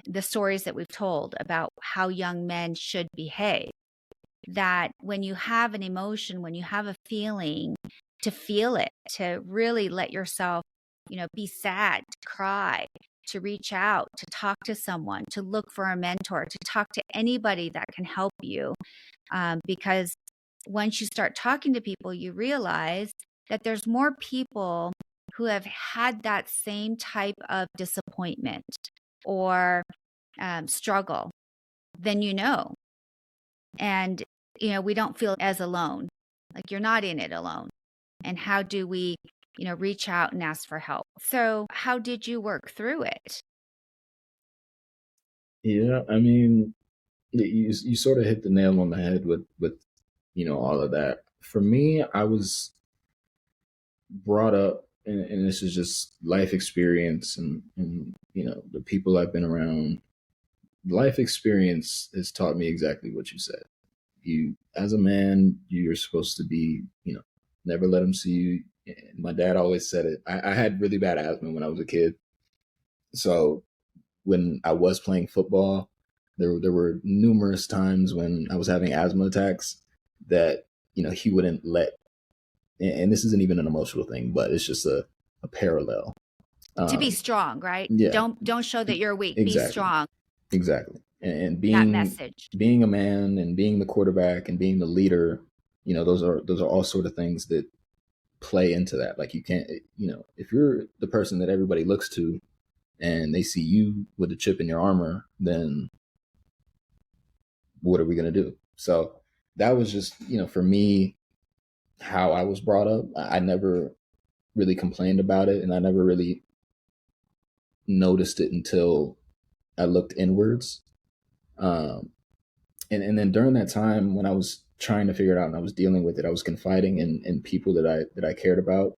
the stories that we've told about how young men should behave. That when you have an emotion, when you have a feeling, to feel it, to really let yourself, be sad, to cry, to reach out, to talk to someone, to look for a mentor, to talk to anybody that can help you. Because once you start talking to people, you realize that there's more people who have had that same type of disappointment or struggle than you know. And, we don't feel as alone, like you're not in it alone. And how do we, reach out and ask for help? So how did you work through it? Yeah, I mean, you sort of hit the nail on the head with all of that. For me, I was brought up, and this is just life experience and the people I've been around. Life experience has taught me exactly what you said. You, as a man, you're supposed to be, never let them see you. And my dad always said it. I had really bad asthma when I was a kid. So when I was playing football, there were numerous times when I was having asthma attacks that, he wouldn't let, and this isn't even an emotional thing, but it's just a parallel. To be strong, right? Yeah. Don't show that you're weak. Exactly. Be strong. Exactly. And That message. being a man and being the quarterback and being the leader, those are all sort of things that play into that. Like you can't, if you're the person that everybody looks to and they see you with a chip in your armor, then what are we going to do? So that was just, for me, how I was brought up. I never really complained about it, and I never really noticed it until I looked inwards. And then during that time when I was trying to figure it out and I was dealing with it, I was confiding in people that I cared about,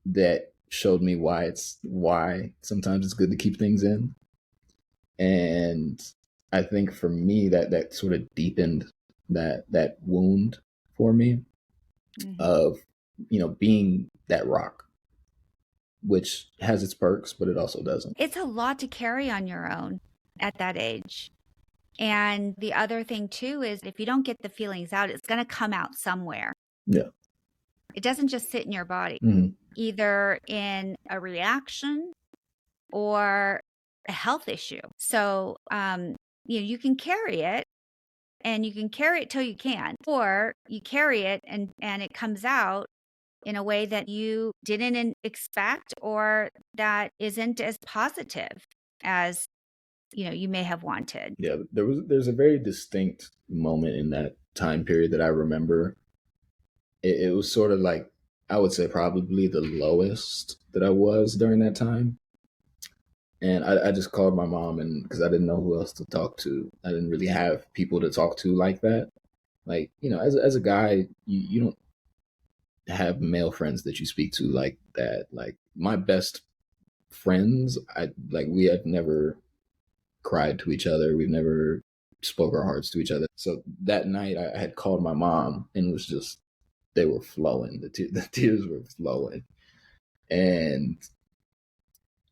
that showed me why sometimes it's good to keep things in. And I think for me that sort of deepened that wound for me, of being that rock, which has its perks, but it also doesn't. It's a lot to carry on your own at that age. And the other thing too is if you don't get the feelings out, it's going to come out somewhere. Yeah. It doesn't just sit in your body, either in a reaction or a health issue. So, you can carry it, and you can carry it till you can, or you carry it and it comes out in a way that you didn't expect, or that isn't as positive as you may have wanted. Yeah, there's a very distinct moment in that time period that I remember. It was sort of like, I would say probably the lowest that I was during that time. And I just called my mom, and because I didn't know who else to talk to. I didn't really have people to talk to like that. Like, as a guy, you don't have male friends that you speak to like that. Like my best friends, we have never cried to each other. We've never spoke our hearts to each other. So that night I had called my mom, and was just, they were flowing. The tears were flowing. And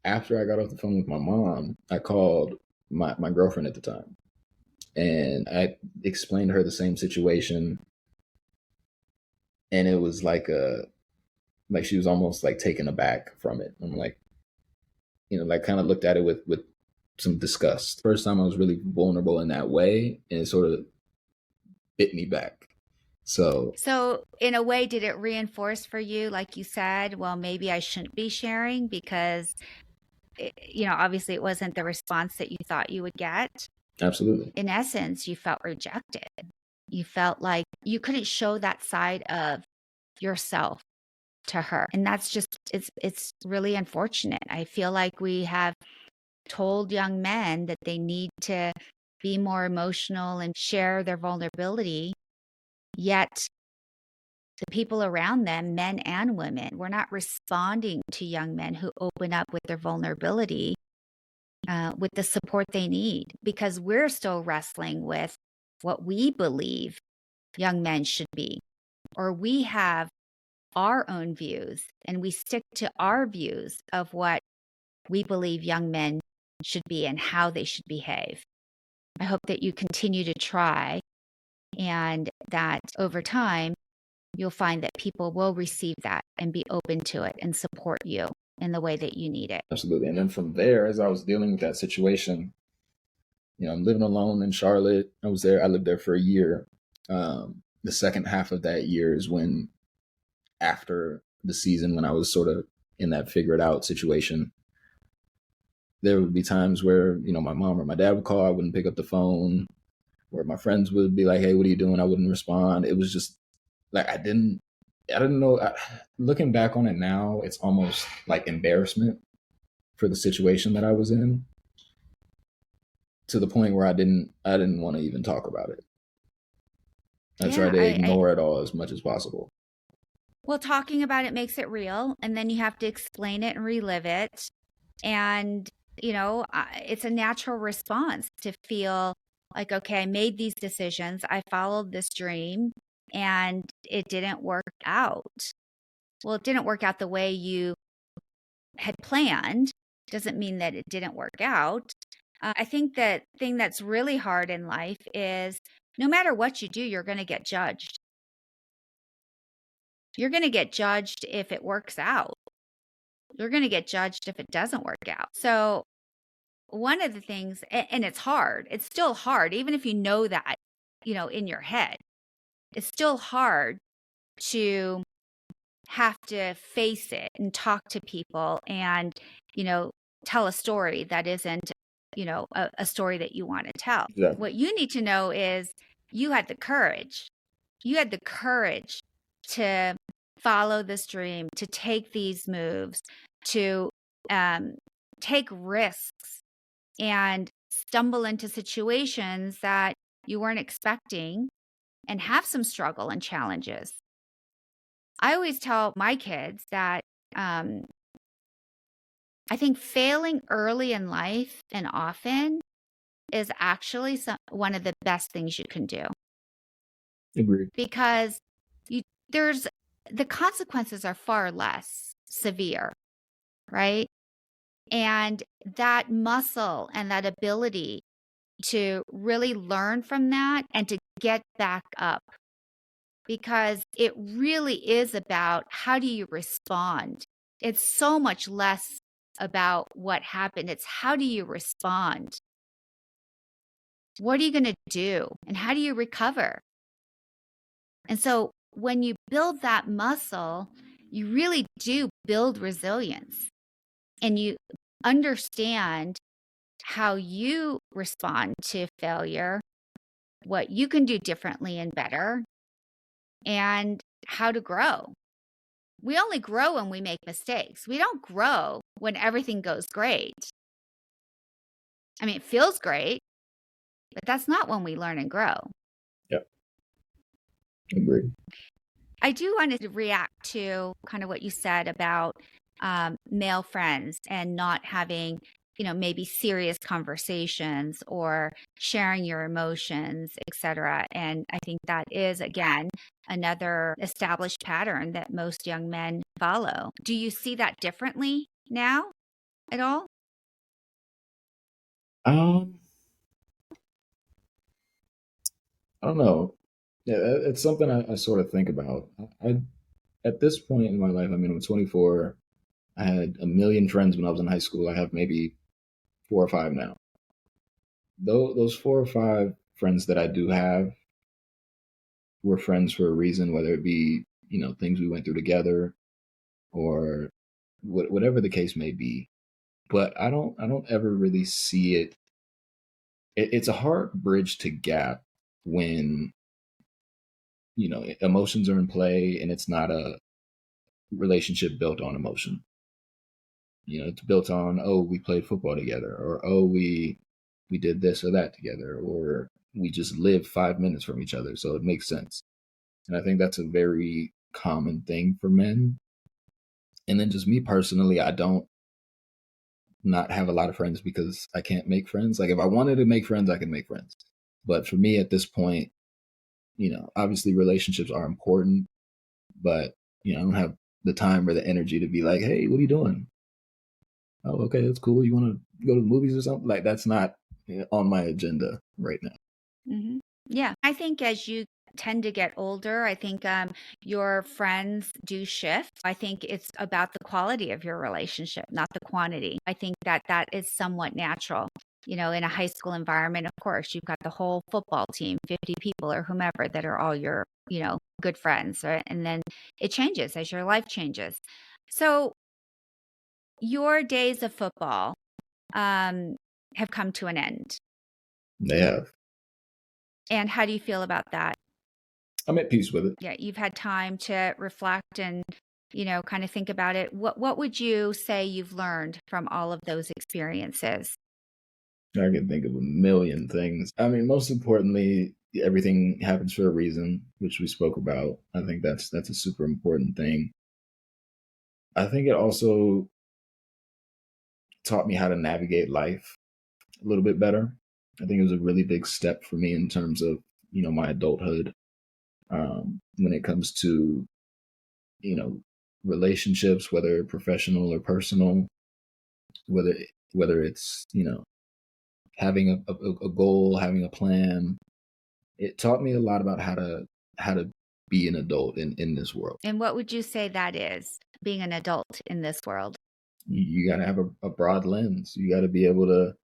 after I got off the phone with my mom, I called my girlfriend at the time, and I explained to her the same situation. And it was like she was almost like taken aback from it. I'm like, kind of looked at it with some disgust. First time I was really vulnerable in that way, and it sort of bit me back. So in a way, did it reinforce for you, like you said, well, maybe I shouldn't be sharing because, obviously it wasn't the response that you thought you would get? Absolutely. In essence, you felt rejected. You felt like you couldn't show that side of yourself to her. And that's just, it's really unfortunate. I feel like we have told young men that they need to be more emotional and share their vulnerability, yet the people around them, men and women, we're not responding to young men who open up with their vulnerability, with the support they need, because we're still wrestling with what we believe young men should be, or we have our own views and we stick to our views of what we believe young men should be and how they should behave. I hope that you continue to try, and that over time you'll find that people will receive that and be open to it and support you in the way that you need it. Absolutely. And then from there, as I was dealing with that situation, I'm living alone in Charlotte. I lived there for a year. The second half of that year is when, after the season, when I was sort of in that figure it out situation, there would be times where, my mom or my dad would call, I wouldn't pick up the phone, where my friends would be like, hey, what are you doing? I wouldn't respond. It was just like, I didn't know. Looking back on it now, it's almost like embarrassment for the situation that I was in, to the point where I didn't want to even talk about it. I tried to ignore it all as much as possible. Well, talking about it makes it real, and then you have to explain it and relive it. And, it's a natural response to feel like, okay, I made these decisions. I followed this dream and it didn't work out. Well, it didn't work out the way you had planned. Doesn't mean that it didn't work out. I think that thing that's really hard in life is no matter what you do, you're going to get judged. You're going to get judged if it works out. You're going to get judged if it doesn't work out. So one of the things, and it's hard, it's still hard, even if you know that, in your head, it's still hard to have to face it and talk to people and, tell a story that isn't, a story that you want to tell. Exactly. What you need to know is you had the courage. You had the courage to follow this dream, to take these moves, to take risks and stumble into situations that you weren't expecting and have some struggle and challenges. I always tell my kids that I think failing early in life and often is actually one of the best things you can do. Agreed. Because there's the consequences are far less severe, right? And that muscle and that ability to really learn from that and to get back up, because it really is about how do you respond. It's so much less about what happened. It's how do you respond? What are you going to do? And how do you recover? And so when you build that muscle, you really do build resilience and you understand how you respond to failure, what you can do differently and better, and how to grow. We only grow when we make mistakes. We don't grow when everything goes great. I mean, it feels great, but that's not when we learn and grow. Yep. Agreed. I do want to react to kind of what you said about male friends and not having, maybe serious conversations or sharing your emotions, etc. And I think that is, again, another established pattern that most young men follow. Do you see that differently now at all? I don't know. Yeah, it's something I sort of think about. At this point in my life, I mean, I'm 24. I had a million friends when I was in high school. I have maybe 4 or 5 now. Those 4 or 5 friends that I do have were friends for a reason, whether it be, things we went through together or whatever the case may be. But I don't ever really see it. It's a hard bridge to gap when, emotions are in play and it's not a relationship built on emotion. It's built on, oh, we played football together, or oh, we did this or that together, or we just live 5 minutes from each other, so it makes sense. And I think that's a very common thing for men. And then just me personally, I don't not have a lot of friends because I can't make friends. Like if I wanted to make friends, I can make friends. But for me at this point, obviously relationships are important, but I don't have the time or the energy to be like, hey, what are you doing? Oh, okay, that's cool. You want to go to the movies or something? Like that's not on my agenda right now. Mm-hmm. Yeah. I think as you tend to get older, I think your friends do shift. I think it's about the quality of your relationship, not the quantity. I think that is somewhat natural. In a high school environment, of course, you've got the whole football team, 50 people or whomever that are all your, good friends, right? And then it changes as your life changes. So your days of football have come to an end. They have. And how do you feel about that? I'm at peace with it. Yeah, you've had time to reflect and, kind of think about it. What would you say you've learned from all of those experiences? I can think of a million things. I mean, most importantly, everything happens for a reason, which we spoke about. I think that's a super important thing. I think it also taught me how to navigate life a little bit better. I think it was a really big step for me in terms of, my adulthood. When it comes to, relationships, whether professional or personal, whether it's, having a goal, having a plan. It taught me a lot about how to be an adult in this world. And what would you say that is, being an adult in this world? You got to have a broad lens. You got to be able to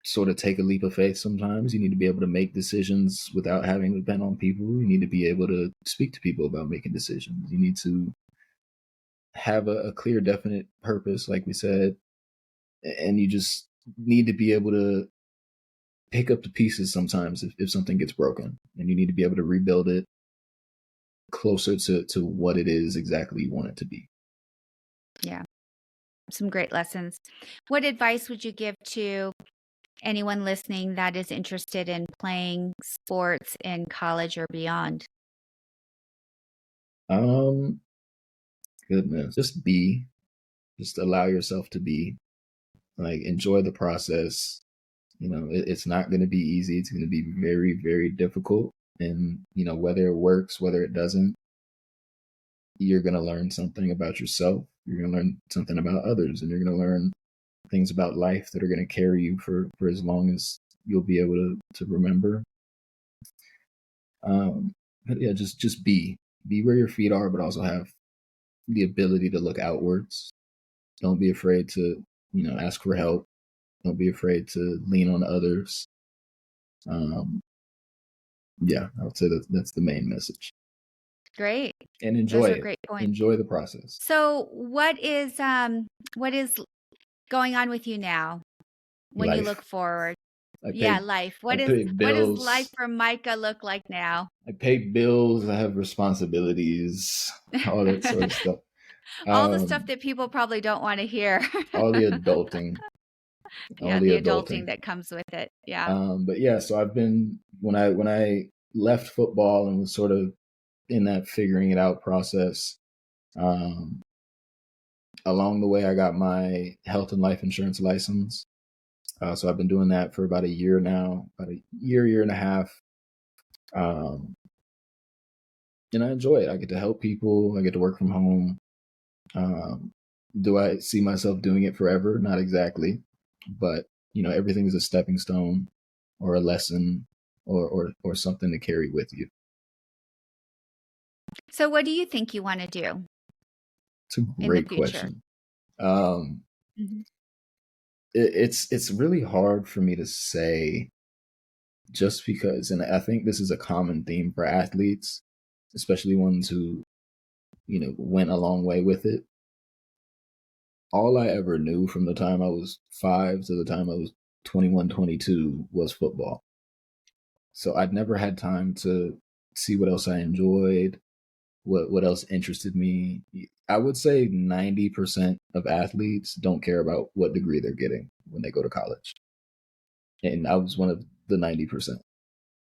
sort of take a leap of faith sometimes. You need to be able to make decisions without having to depend on people. You need to be able to speak to people about making decisions. You need to have a clear, definite purpose, like we said, and you just need to be able to pick up the pieces sometimes if something gets broken, and you need to be able to rebuild it closer to what it is exactly you want it to be. Yeah. Some great lessons. What advice would you give to anyone listening that is interested in playing sports in college or beyond? Goodness, just allow yourself to be, like, enjoy the process. It's not going to be easy. It's going to be very, very difficult. And, whether it works, whether it doesn't, you're going to learn something about yourself. You're going to learn something about others, and you're going to learn things about life that are going to carry you for as long as you'll be able to remember. But yeah, just be where your feet are, but also have the ability to look outwards. Don't be afraid to, ask for help. Don't be afraid to lean on others. Yeah, I would say that's the main message. Great. And enjoy Those are it. great points. Enjoy the process. So what is going on with you now when you look forward? Life. What does life for Micah look like now? I pay bills. I have responsibilities, all that sort of stuff. All the stuff that people probably don't want to hear. All the adulting. Yeah, the adulting that comes with it. Yeah. But yeah, so I've been, when I left football and was sort of in that figuring it out process, along the way I got my health and life insurance license. So I've been doing that for about a year now, about a year and a half. And I enjoy it. I get to help people. I get to work from home. Do I see myself doing it forever? Not exactly, but everything is a stepping stone or a lesson or something to carry with you. So what do you think you want to do? It's a great question. It's really hard for me to say, just because, and I think this is a common theme for athletes, especially ones who, went a long way with it. All I ever knew from the time I was 5 to the time I was 21, 22 was football. So I'd never had time to see what else I enjoyed, what else interested me. I would say 90% of athletes don't care about what degree they're getting when they go to college. And I was one of the 90%.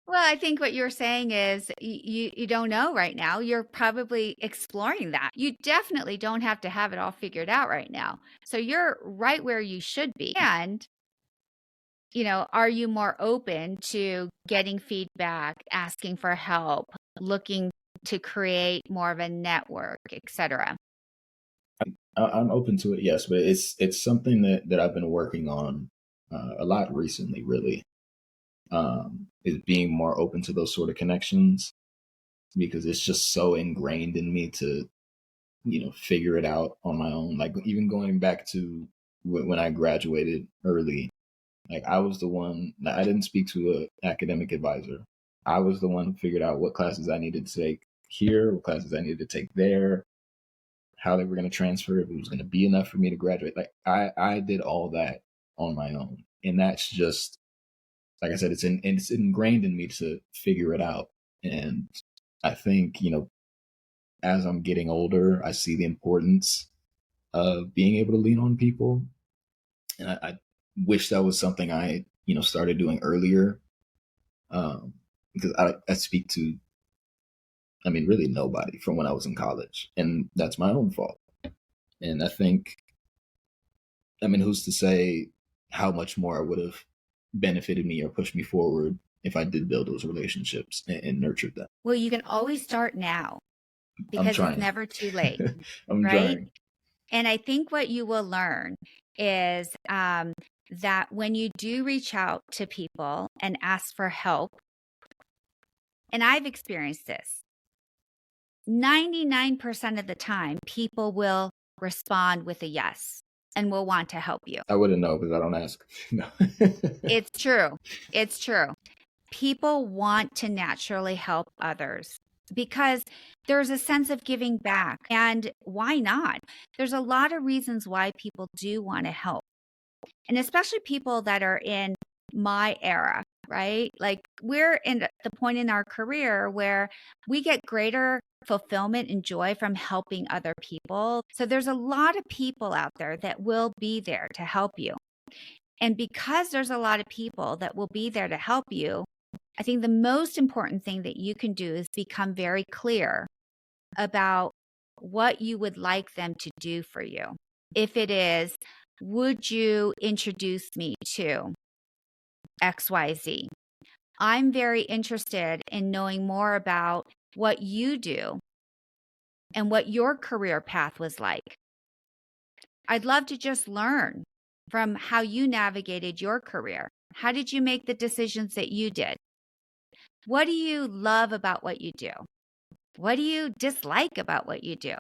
Well, I think what you're saying is you don't know right now. You're probably exploring that. You definitely don't have to have it all figured out right now. So you're right where you should be. And, are you more open to getting feedback, asking for help, looking to create more of a network, etc.? I'm open to it, yes, but it's something that I've been working on a lot recently, really. Is being more open to those sort of connections, because it's just so ingrained in me to, figure it out on my own. Like, even going back to when I graduated early, like, I was the one, I didn't speak to an academic advisor. I was the one who figured out what classes I needed to take here, what classes I needed to take there, how they were going to transfer, if it was going to be enough for me to graduate. Like, I did all that on my own. And that's just, like I said, it's ingrained in me to figure it out. And I think, as I'm getting older, I see the importance of being able to lean on people. And I wish that was something I, started doing earlier. Because I speak to, really nobody from when I was in college. And that's my own fault. And I think, who's to say how much more it would have benefited me or pushed me forward if I did build those relationships and nurtured them. Well, you can always start now, because it's never too late. I'm right? trying. And I think what you will learn is that when you do reach out to people and ask for help, and I've experienced this, 99% of the time, people will respond with a yes. and will want to help you. I wouldn't know because I don't ask. No. It's true. It's true. People want to naturally help others because there's a sense of giving back. And why not? There's a lot of reasons why people do want to help. And especially people that are in my era, right? Like we're in the point in our career where we get greater fulfillment and joy from helping other people. So there's a lot of people out there that will be there to help you. And because there's a lot of people that will be there to help you, I think the most important thing that you can do is become very clear about what you would like them to do for you. If it is, would you introduce me to XYZ? I'm very interested in knowing more about what you do and what your career path was like. I'd love to just learn from how you navigated your career. How did you make the decisions that you did? What do you love about what you do? What do you dislike about what you do?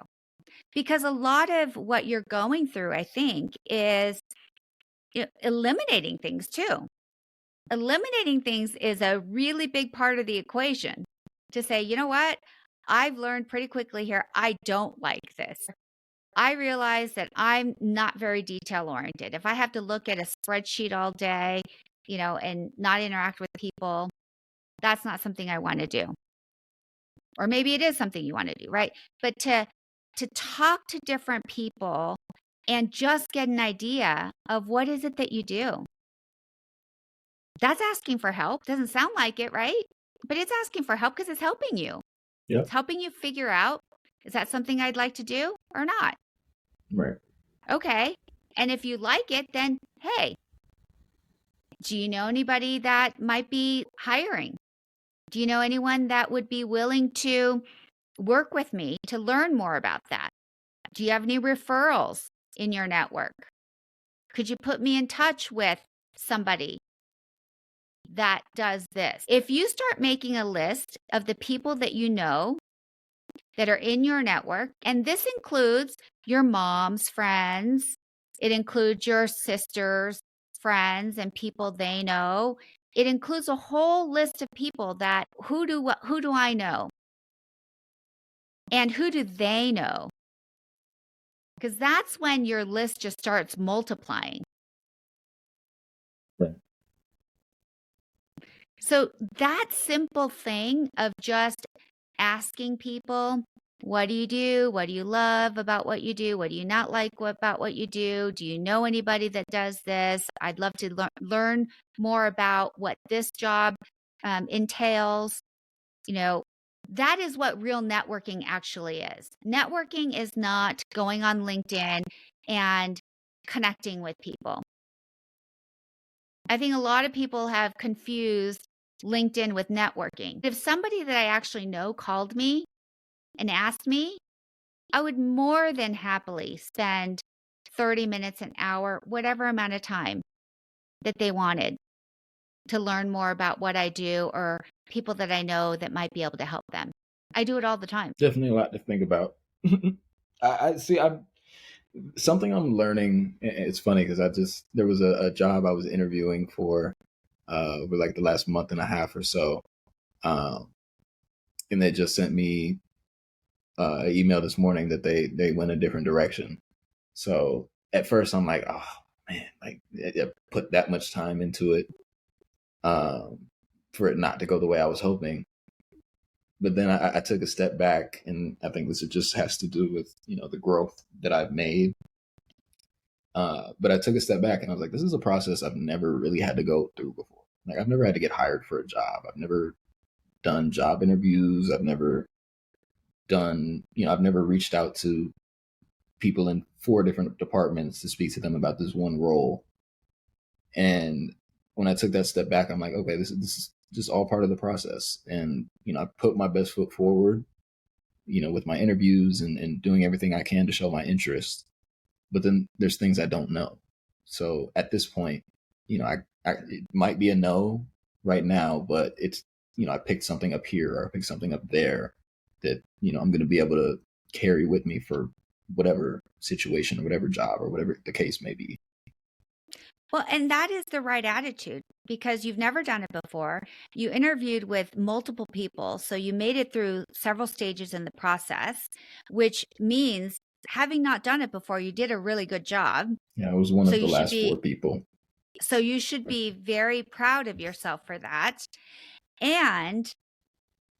Because a lot of what you're going through, I think, is eliminating things too. Eliminating things is a really big part of the equation to say, you know what? I've learned pretty quickly here, I don't like this. I realize that I'm not very detail oriented. If I have to look at a spreadsheet all day, and not interact with people, that's not something I want to do. Or maybe it is something you want to do, right? But to talk to different people and just get an idea of what is it that you do. That's asking for help. Doesn't sound like it, right? But it's asking for help because it's helping you. Yep. It's helping you figure out, is that something I'd like to do or not? Right. Okay. And if you like it, then hey, do you know anybody that might be hiring? Do you know anyone that would be willing to work with me to learn more about that? Do you have any referrals in your network? Could you put me in touch with somebody that does this? If you start making a list of the people that you know that are in your network, and this includes your mom's friends, it includes your sister's friends and people they know. It includes a whole list of people that who do I know? And who do they know? Because that's when your list just starts multiplying. Right. So that simple thing of just asking people, what do you do? What do you love about what you do? What do you not like about what you do? Do you know anybody that does this? I'd love to learn more about what this job entails. That is what real networking actually is. Networking is not going on LinkedIn and connecting with people. I think a lot of people have confused LinkedIn with networking. If somebody that I actually know called me and asked me, I would more than happily spend 30 minutes, an hour, whatever amount of time that they wanted to learn more about what I do or people that I know that might be able to help them. I do it all the time. Definitely a lot to think about. I see. Something I'm learning. It's funny because there was a job I was interviewing for over like the last month and a half or so, and they just sent me an email this morning that they went a different direction. So at first I'm like, oh man, like I put that much time into it for it not to go the way I was hoping. But then I took a step back, and I think this just has to do with the growth that I've made. But I took a step back, and I was like, this is a process I've never really had to go through before. Like I've never had to get hired for a job. I've never done job interviews. I've never reached out to people in 4 different departments to speak to them about this one role. And when I took that step back, I'm like, okay, this is just all part of the process. And, I put my best foot forward, with my interviews and doing everything I can to show my interest. But then there's things I don't know. So at this point, it might be a no right now, but it's, I picked something up here or I picked something up there that, I'm going to be able to carry with me for whatever situation or whatever job or whatever the case may be. Well, and that is the right attitude because you've never done it before. You interviewed with multiple people, so you made it through several stages in the process, which means having not done it before, you did a really good job. Yeah, I was one So of the you should last be 4 people. so you should be very proud of yourself for that. And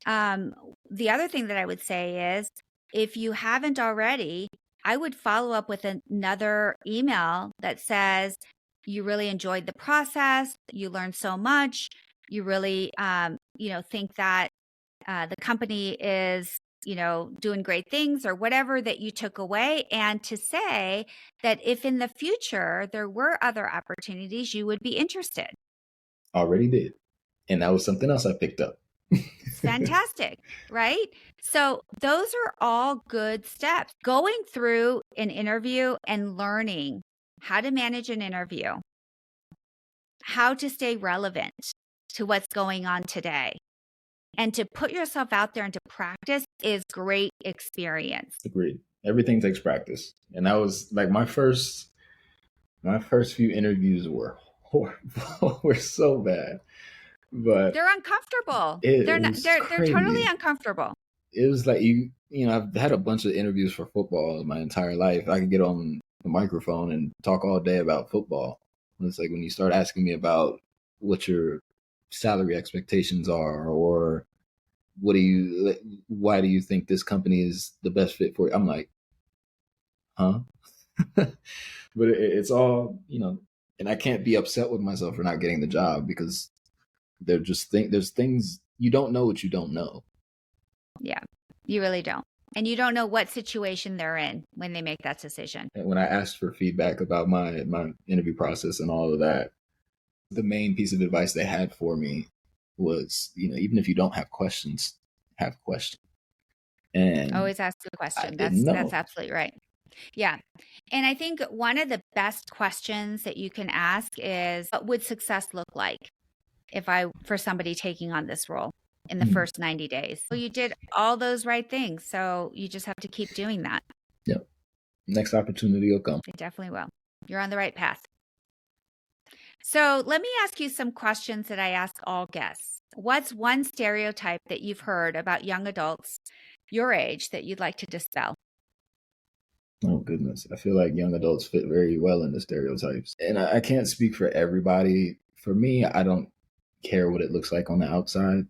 the other thing that I would say is if you haven't already, I would follow up with another email that says you really enjoyed the process, you learned so much, you really, think that the company is, doing great things or whatever that you took away. And to say that if in the future there were other opportunities, you would be interested. Already did. And that was something else I picked up. It's fantastic, right? So those are all good steps. Going through an interview and learning how to manage an interview, how to stay relevant to what's going on today, and to put yourself out there and to practice is great experience. Agreed. Everything takes practice. And that was like my first few interviews were horrible. Were so bad. But they're uncomfortable. They're totally uncomfortable. It was like I've had a bunch of interviews for football my entire life. I could get on the microphone and talk all day about football. And it's like when you start asking me about what your salary expectations are, or why do you think this company is the best fit for you? I'm like, huh? But it's all, and I can't be upset with myself for not getting the job because there's things you don't know what you don't know. Yeah, you really don't. And you don't know what situation they're in when they make that decision. And when I asked for feedback about my interview process and all of that, the main piece of advice they had for me was, even if you don't have questions, have questions. And always ask a question. That's absolutely right. Yeah. And I think one of the best questions that you can ask is, what would success look like for somebody taking on this role in the first 90 days? Well, you did all those right things. So you just have to keep doing that. Yep. Next opportunity will come. It definitely will. You're on the right path. So let me ask you some questions that I ask all guests. What's one stereotype that you've heard about young adults your age that you'd like to dispel? Oh, goodness. I feel like young adults fit very well into stereotypes. And I can't speak for everybody. For me, I don't care what it looks like on the outside.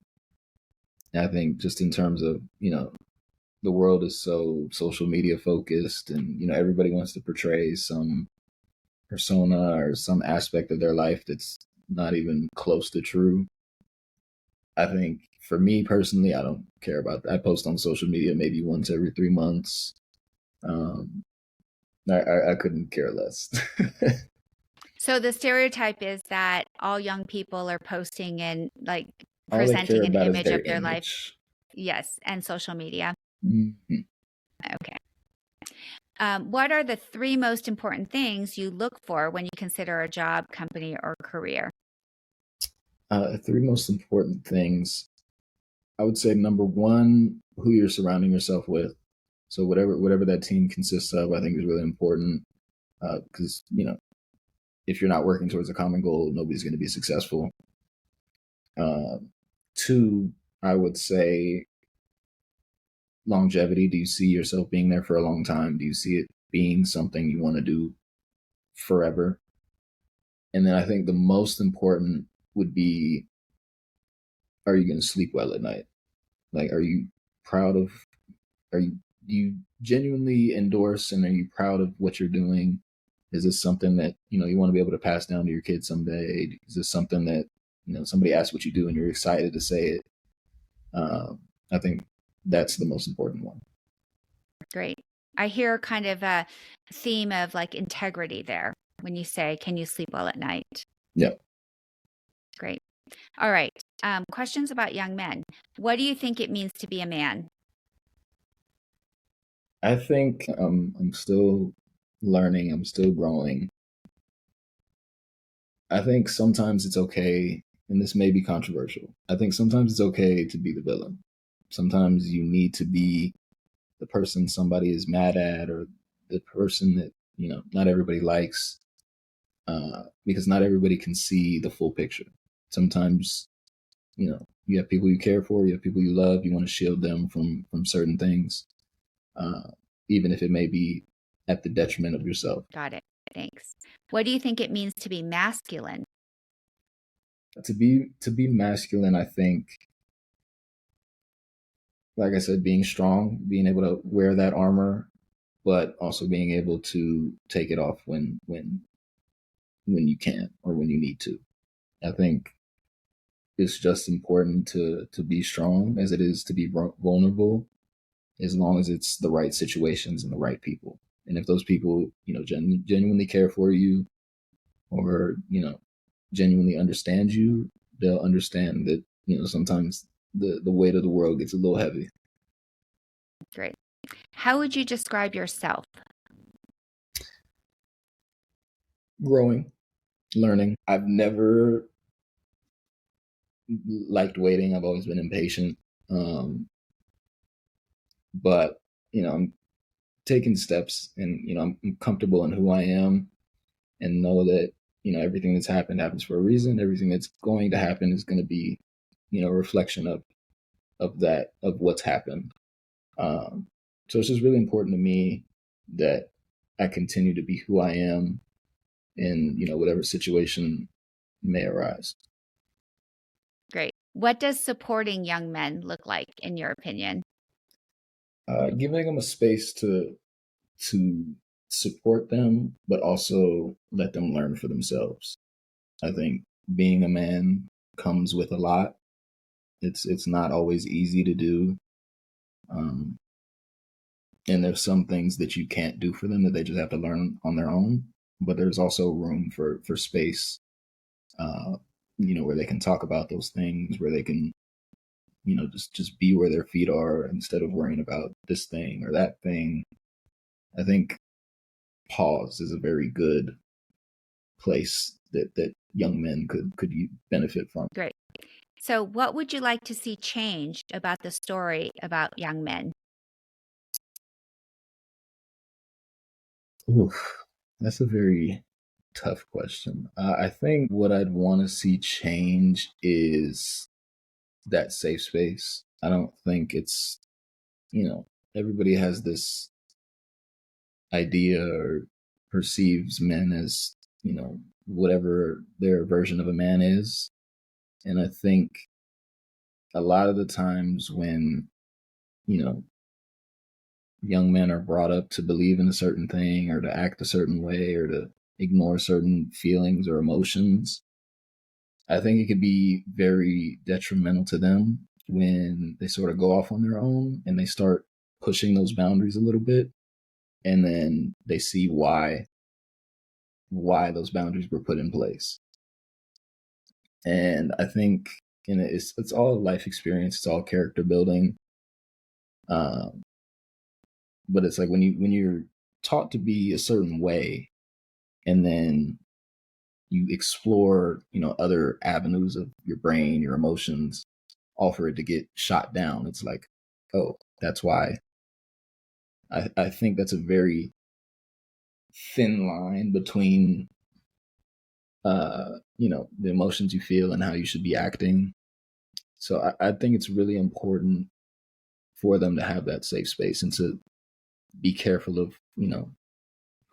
And I think just in terms of, the world is so social media focused and, everybody wants to portray some persona or some aspect of their life that's not even close to true. I think for me personally, I don't care about that. I post on social media maybe once every 3 months. I couldn't care less. So the stereotype is that all young people are posting and presenting an image of their life. Yes, and social media. Mm-hmm. Okay. What are the 3 most important things you look for when you consider a job, company, or career? 3 most important things. I would say number 1, who you're surrounding yourself with. So whatever that team consists of, I think is really important because, if you're not working towards a common goal, nobody's going to be successful. 2, I would say longevity. Do you see yourself being there for a long time? Do you see it being something you want to do forever? And then I think the most important would be, are you going to sleep well at night? Like, do you genuinely endorse and are you proud of what you're doing? Is this something that, you want to be able to pass down to your kids someday? Is this something that, somebody asks what you do and you're excited to say it? I think that's the most important one. Great. I hear kind of a theme of integrity there when you say, can you sleep well at night? Yep. Great. All right. Questions about young men. What do you think it means to be a man? I think I'm still learning. I'm still growing. I think sometimes it's okay, and this may be controversial. I think sometimes it's okay to be the villain. Sometimes you need to be the person somebody is mad at or the person that, not everybody likes, because not everybody can see the full picture. Sometimes, you have people you care for, you have people you love, you want to shield them from certain things, even if it may be at the detriment of yourself. Got it. Thanks. What do you think it means to be masculine? To be masculine, I think, like I said, being strong, being able to wear that armor, but also being able to take it off when you can or when you need to. I think it's just important to be strong as it is to be vulnerable, as long as it's the right situations and the right people. And if those people, genuinely care for you, or, genuinely understand you, they'll understand that, sometimes the weight of the world gets a little heavy. Great. How would you describe yourself? Growing, learning. I've never liked waiting. I've always been impatient. But, I'm taking steps, and, I'm comfortable in who I am, and know that, everything that's happened happens for a reason. Everything that's going to happen is going to be, a reflection of what's happened. So it's just really important to me that I continue to be who I am in, whatever situation may arise. Great. What does supporting young men look like, in your opinion? Giving them a space to support them, but also let them learn for themselves. I think being a man comes with a lot. It's not always easy to do. And there's some things that you can't do for them that they just have to learn on their own. But there's also room for space, where they can talk about those things, where they can, just be where their feet are instead of worrying about this thing or that thing. I think pause is a very good place that young men could benefit from. Great. So what would you like to see changed about the story about young men? Oof, that's a very tough question. I think what I'd want to see change is that safe space. I don't think it's, everybody has this idea or perceives men as, whatever their version of a man is. And I think a lot of the times when, young men are brought up to believe in a certain thing or to act a certain way or to ignore certain feelings or emotions, I think it could be very detrimental to them when they sort of go off on their own and they start pushing those boundaries a little bit, and then they see why those boundaries were put in place. And I think it's all life experience, it's all character building. But it's like when you're taught to be a certain way, and then you explore, other avenues of your brain, your emotions, all for it to get shot down. It's like, oh, that's why. I think that's a very thin line between, the emotions you feel and how you should be acting. So I think it's really important for them to have that safe space and to be careful of,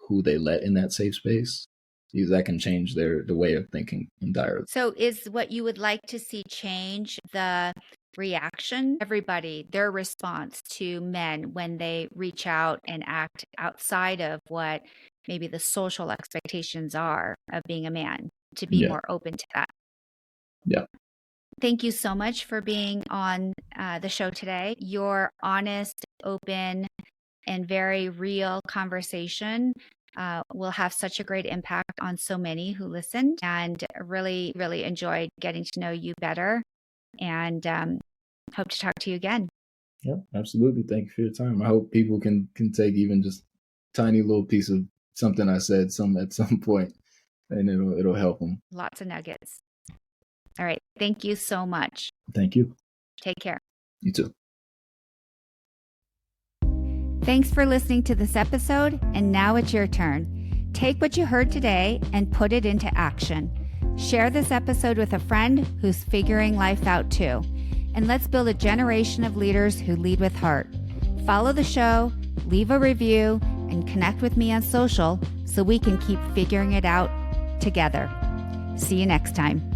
who they let in that safe space, because that can change the way of thinking entirely. So is what you would like to see change the reaction, everybody, their response to men when they reach out and act outside of what maybe the social expectations are of being a man, to be more open to that? Yeah. Thank you so much for being on the show today. Your honest, open, and very real conversation will have such a great impact on so many who listened, and really, really enjoyed getting to know you better, and hope to talk to you again. Yeah, absolutely. Thank you for your time. I hope people can take even just tiny little piece of something I said at some point, and it'll help them. Lots of nuggets. All right. Thank you so much. Thank you. Take care. You too. Thanks for listening to this episode, and now it's your turn. Take what you heard today and put it into action. Share this episode with a friend who's figuring life out too. And let's build a generation of leaders who lead with heart. Follow the show, leave a review, and connect with me on social so we can keep figuring it out together. See you next time.